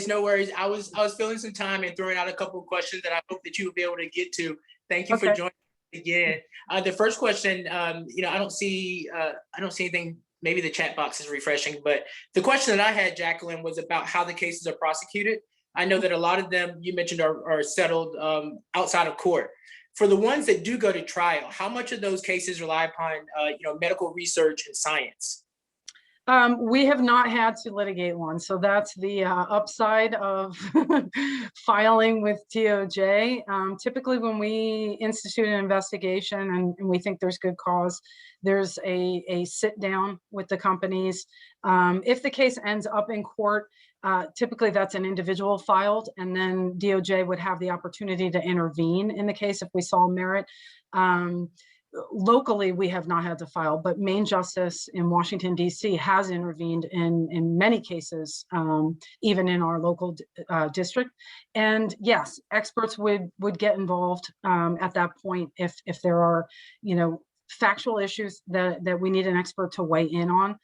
No worries. I was filling some time and throwing out a couple of questions that I hope that you will be able to get to. Thank you for joining again. The first question, I don't see anything. Maybe the chat box is refreshing, but the question that I had, Jacqueline, was about how the cases are prosecuted. I know that a lot of them you mentioned are settled outside of court. For the ones that do go to trial, how much of those cases rely upon medical research and science? We have not had to litigate one, so that's the upside of filing with DOJ. Typically, when we institute an investigation and we think there's good cause, there's a sit down with the companies. If the case ends up in court, typically that's an individual filed, and then DOJ would have the opportunity to intervene in the case if we saw merit. Locally, we have not had to file, but Main Justice in Washington, D.C. has intervened in many cases, even in our local district. And yes, experts would get involved at that point if there are, factual issues that we need an expert to weigh in on.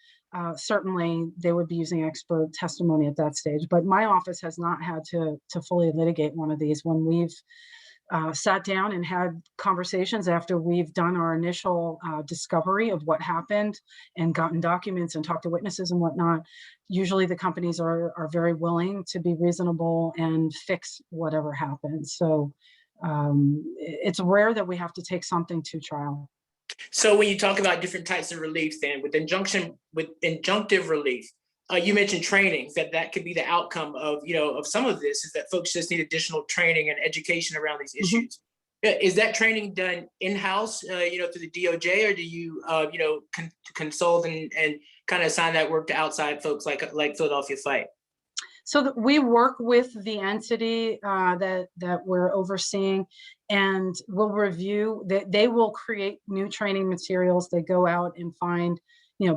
Certainly, they would be using expert testimony at that stage. But my office has not had to fully litigate one of these. When we've sat down and had conversations after we've done our initial discovery of what happened and gotten documents and talked to witnesses and whatnot, usually the companies are very willing to be reasonable and fix whatever happens. So it's rare that we have to take something to trial. So when you talk about different types of relief, then with injunctive relief, you mentioned trainings, that could be the outcome of some of this, is that folks just need additional training and education around these issues. Is that training done in-house, through the DOJ, or do you, consult and kind of assign that work to outside folks like Philadelphia Fight? So we work with the entity that we're overseeing, and we'll review that. They will create new training materials. They go out and find,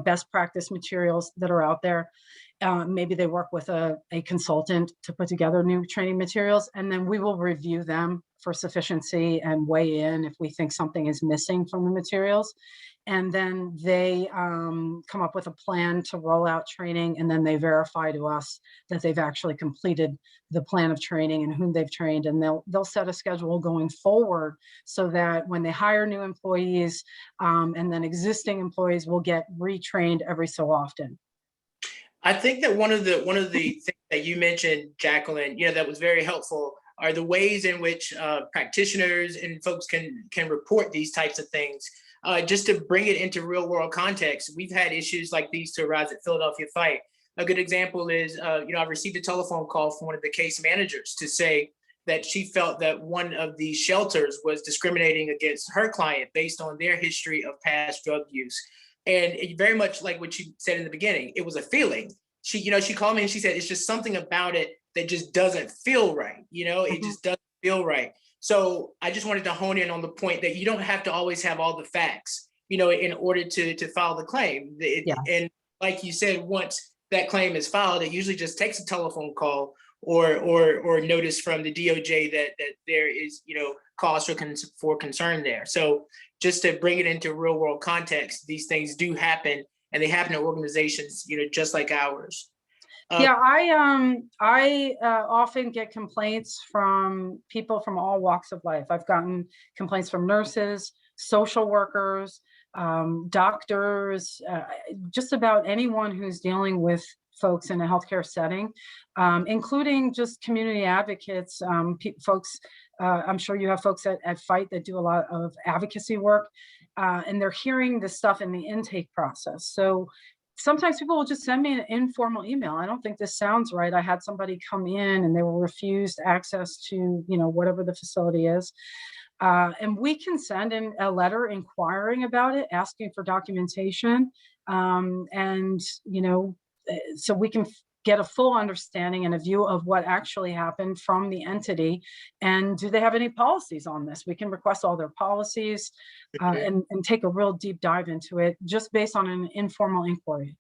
best practice materials that are out there. Maybe they work with a consultant to put together new training materials, and then we will review them for sufficiency and weigh in if we think something is missing from the materials. And then they come up with a plan to roll out training, and then they verify to us that they've actually completed the plan of training and whom they've trained, and they'll set a schedule going forward so that when they hire new employees, and then existing employees will get retrained every so often. I think that one of the things that you mentioned, Jacqueline, that was very helpful are the ways in which practitioners and folks can report these types of things. Just to bring it into real world context, we've had issues like these to arise at Philadelphia Fight. A good example is, I received a telephone call from one of the case managers to say that she felt that one of the shelters was discriminating against her client based on their history of past drug use. And it very much like what you said in the beginning, it was a feeling. She called me and she said, it's just something about it that just doesn't feel right. It just doesn't feel right. So I just wanted to hone in on the point that you don't have to always have all the facts, in order to file the claim. And like you said, once that claim is filed, it usually just takes a telephone call or notice from the DOJ that there is, cause for concern there. So just to bring it into real world context, these things do happen, and they happen in organizations, just like ours. I often get complaints from people from all walks of life. I've gotten complaints from nurses, social workers, doctors, just about anyone who's dealing with folks in a healthcare setting, including just community advocates, folks. I'm sure you have folks at Fight that do a lot of advocacy work, and they're hearing this stuff in the intake process. So sometimes people will just send me an informal email. I don't think this sounds right. I had somebody come in and they were refused access to, whatever the facility is. And we can send in a letter inquiring about it, asking for documentation. So we can get a full understanding and a view of what actually happened from the entity. And do they have any policies on this? We can request all their policies and take a real deep dive into it just based on an informal inquiry.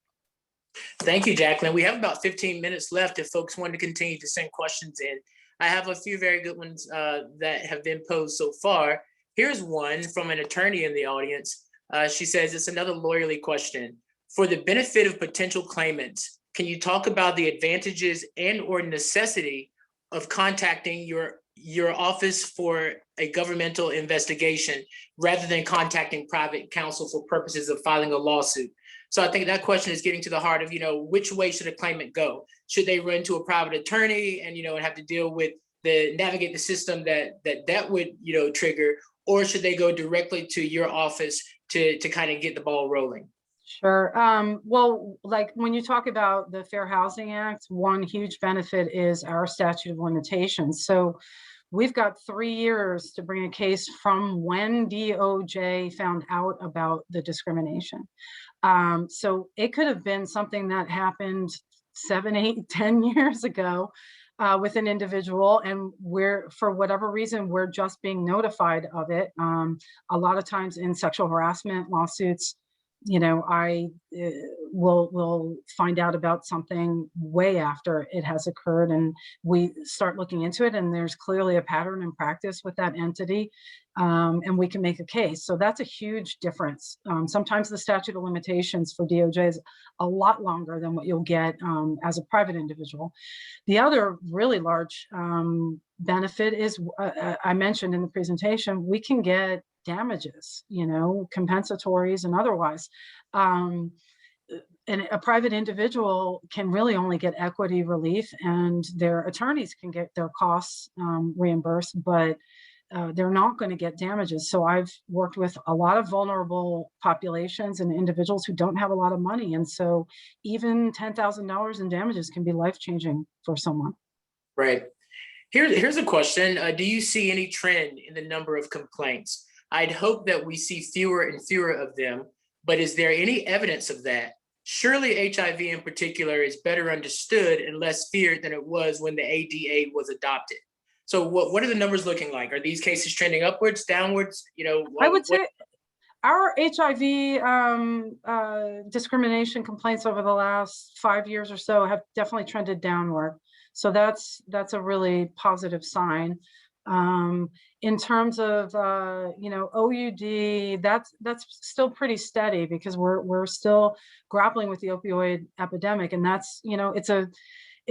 Thank you, Jacqueline. We have about 15 minutes left if folks want to continue to send questions in. I have a few very good ones that have been posed so far. Here's one from an attorney in the audience. She says, it's another lawyerly question. For the benefit of potential claimants, can you talk about the advantages and or necessity of contacting your office for a governmental investigation rather than contacting private counsel for purposes of filing a lawsuit? So I think that question is getting to the heart of, which way should a claimant go? Should they run to a private attorney and, and have to deal with navigate the system that would, trigger, or should they go directly to your office to kind of get the ball rolling? Sure. Well, like when you talk about the Fair Housing Act, one huge benefit is our statute of limitations. So we've got 3 years to bring a case from when DOJ found out about the discrimination. So it could have been something that happened 7, 8, 10 years ago with an individual, and for whatever reason, we're just being notified of it. A lot of times in sexual harassment lawsuits, I will find out about something way after it has occurred, and we start looking into it, and there's clearly a pattern in practice with that entity, and we can make a case. So that's a huge difference. Sometimes the statute of limitations for DOJ is a lot longer than what you'll get as a private individual. The other really large benefit is, I mentioned in the presentation, we can get damages, compensatories and otherwise. And a private individual can really only get equity relief, and their attorneys can get their costs reimbursed, but they're not going to get damages. So I've worked with a lot of vulnerable populations and individuals who don't have a lot of money. And so even $10,000 in damages can be life-changing for someone. Right. Here's a question. Do you see any trend in the number of complaints? I'd hope that we see fewer and fewer of them, but is there any evidence of that? surely HIV in particular is better understood and less feared than it was when the ADA was adopted. So what are the numbers looking like? Are these cases trending upwards, downwards? I would say our HIV discrimination complaints over the last 5 years or so have definitely trended downward. So that's a really positive sign. In terms of OUD, that's still pretty steady because we're still grappling with the opioid epidemic, and that's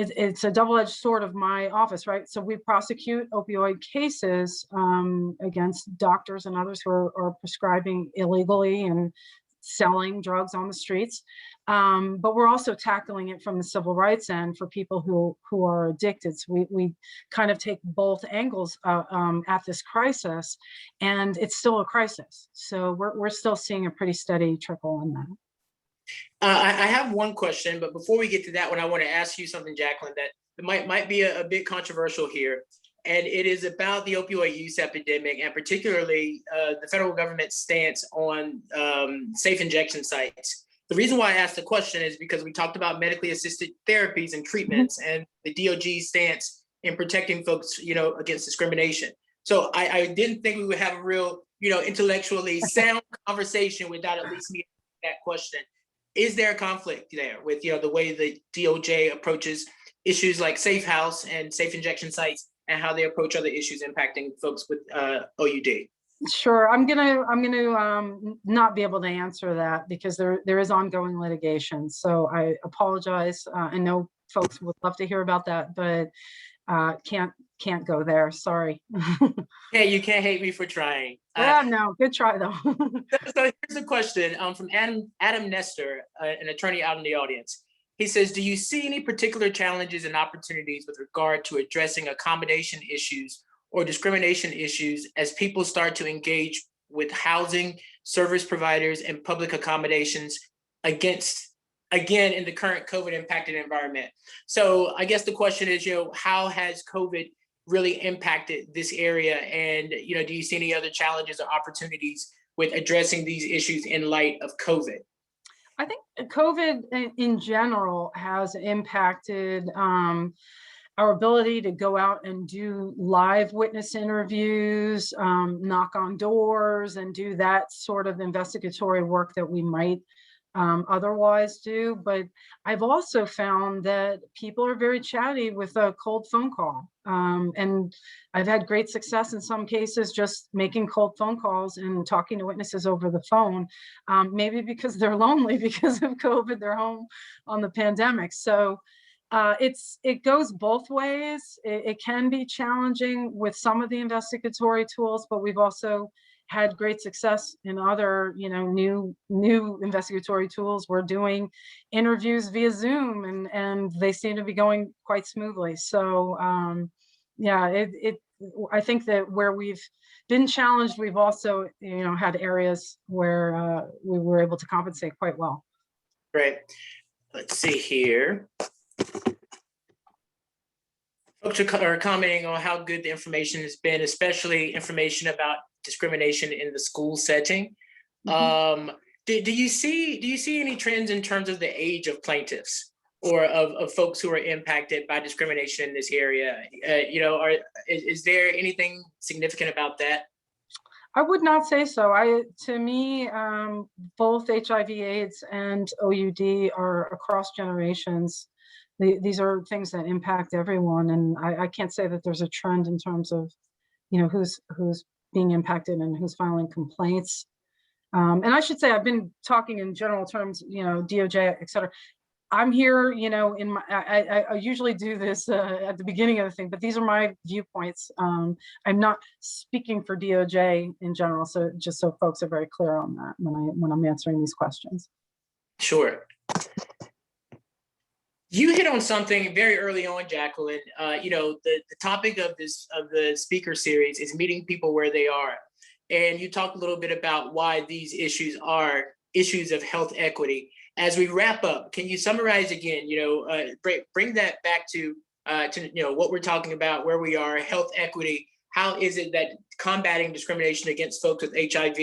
it's a double-edged sword of my office, right? So we prosecute opioid cases against doctors and others who are prescribing illegally and selling drugs on the streets. But we're also tackling it from the civil rights end for people who are addicted. So we kind of take both angles at this crisis, and it's still a crisis. So we're still seeing a pretty steady trickle in that. I have one question, but before we get to that one, I want to ask you something, Jacqueline, that might be a bit controversial here. And it is about the opioid use epidemic, and particularly the federal government's stance on safe injection sites. The reason why I asked the question is because we talked about medically assisted therapies and treatments and the DOG's stance in protecting folks, against discrimination. So I didn't think we would have a real, intellectually sound conversation without at least meeting that question. Is there a conflict there with, the way the DOJ approaches issues like safe house and safe injection sites and how they approach other issues impacting folks with OUD? Sure, I'm gonna not be able to answer that because there is ongoing litigation. So I apologize. I know folks would love to hear about that, but can't go there. Sorry. Yeah, you can't hate me for trying. Yeah, no, good try though. So here's a question from Adam Nestor, an attorney out in the audience. He says, do you see any particular challenges and opportunities with regard to addressing accommodation issues or discrimination issues as people start to engage with housing, service providers, and public accommodations again, in the current COVID impacted environment? So I guess the question is, how has COVID really impacted this area? And, do you see any other challenges or opportunities with addressing these issues in light of COVID? I think COVID in general has impacted our ability to go out and do live witness interviews, knock on doors, and do that sort of investigatory work that we might otherwise do. But I've also found that people are very chatty with a cold phone call. And I've had great success in some cases just making cold phone calls and talking to witnesses over the phone, maybe because they're lonely because of COVID, they're home on the pandemic. So it goes both ways. It can be challenging with some of the investigatory tools, but we've also had great success in other, new investigatory tools. We're doing interviews via Zoom, and they seem to be going quite smoothly. So yeah, I think that where we've been challenged, we've also, had areas where we were able to compensate quite well. Great. Let's see here. Folks are commenting on how good the information has been, especially information about discrimination in the school setting. Mm-hmm. Do you see any trends in terms of the age of plaintiffs or of folks who are impacted by discrimination in this area? Is there anything significant about that? I would not say so. To me, both HIV/AIDS and OUD are across generations. These are things that impact everyone, and I can't say that there's a trend in terms of, who's being impacted and who's filing complaints. And I should say I've been talking in general terms, DOJ, et cetera. I'm here, I usually do this at the beginning of the thing, but these are my viewpoints. I'm not speaking for DOJ in general, so just so folks are very clear on that when I'm answering these questions. Sure. You hit on something very early on, Jacqueline. The topic of the speaker series is meeting people where they are. And you talked a little bit about why these issues are issues of health equity. As we wrap up, can you summarize again, bring that back to what we're talking about, where we are, health equity. How is it that combating discrimination against folks with HIV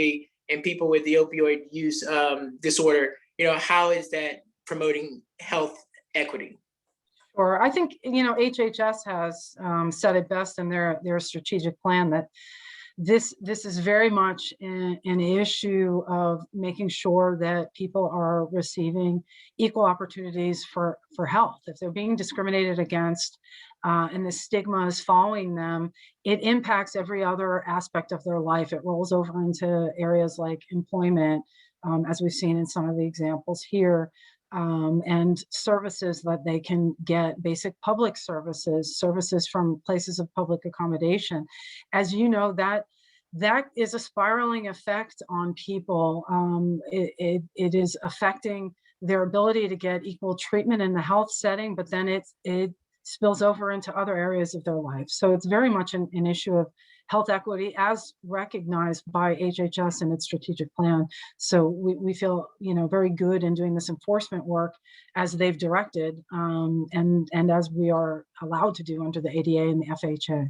and people with the opioid use disorder, how is that promoting health equity? Or I think, HHS has said it best in their strategic plan that this is very much an issue of making sure that people are receiving equal opportunities for health. If they're being discriminated against and the stigma is following them, it impacts every other aspect of their life. It rolls over into areas like employment, as we've seen in some of the examples here. And services that they can get, basic public services from places of public accommodation. As you know, that is a spiraling effect on people. It is affecting their ability to get equal treatment in the health setting, but then it spills over into other areas of their life. So it's very much an issue of health equity as recognized by HHS in its strategic plan. So we feel, very good in doing this enforcement work as they've directed, and as we are allowed to do under the ADA and the FHA.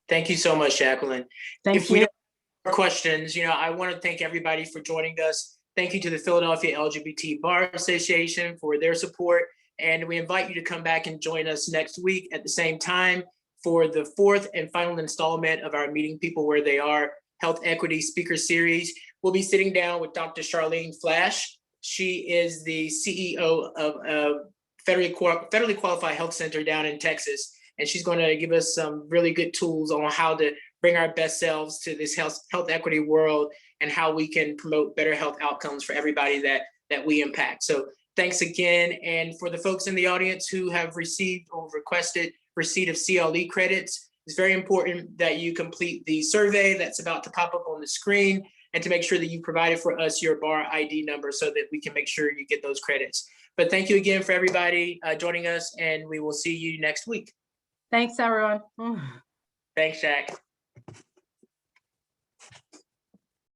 Thank you so much, Jacqueline. Thank you. We don't have more questions, I want to thank everybody for joining us. Thank you to the Philadelphia LGBT Bar Association for their support. And we invite you to come back and join us next week at the same time for the 4th and final installment of our Meeting People Where They Are Health Equity Speaker Series. We'll be sitting down with Dr. Charlene Flash. She is the CEO of a federally qualified health center down in Texas. And she's going to give us some really good tools on how to bring our best selves to this health equity world and how we can promote better health outcomes for everybody that we impact. So thanks again. And for the folks in the audience who have received or requested receipt of CLE credits, it's very important that you complete the survey that's about to pop up on the screen and to make sure that you provided for us your bar ID number so that we can make sure you get those credits. But thank you again for everybody joining us, and we will see you next week. Thanks, everyone. Thanks, Jack.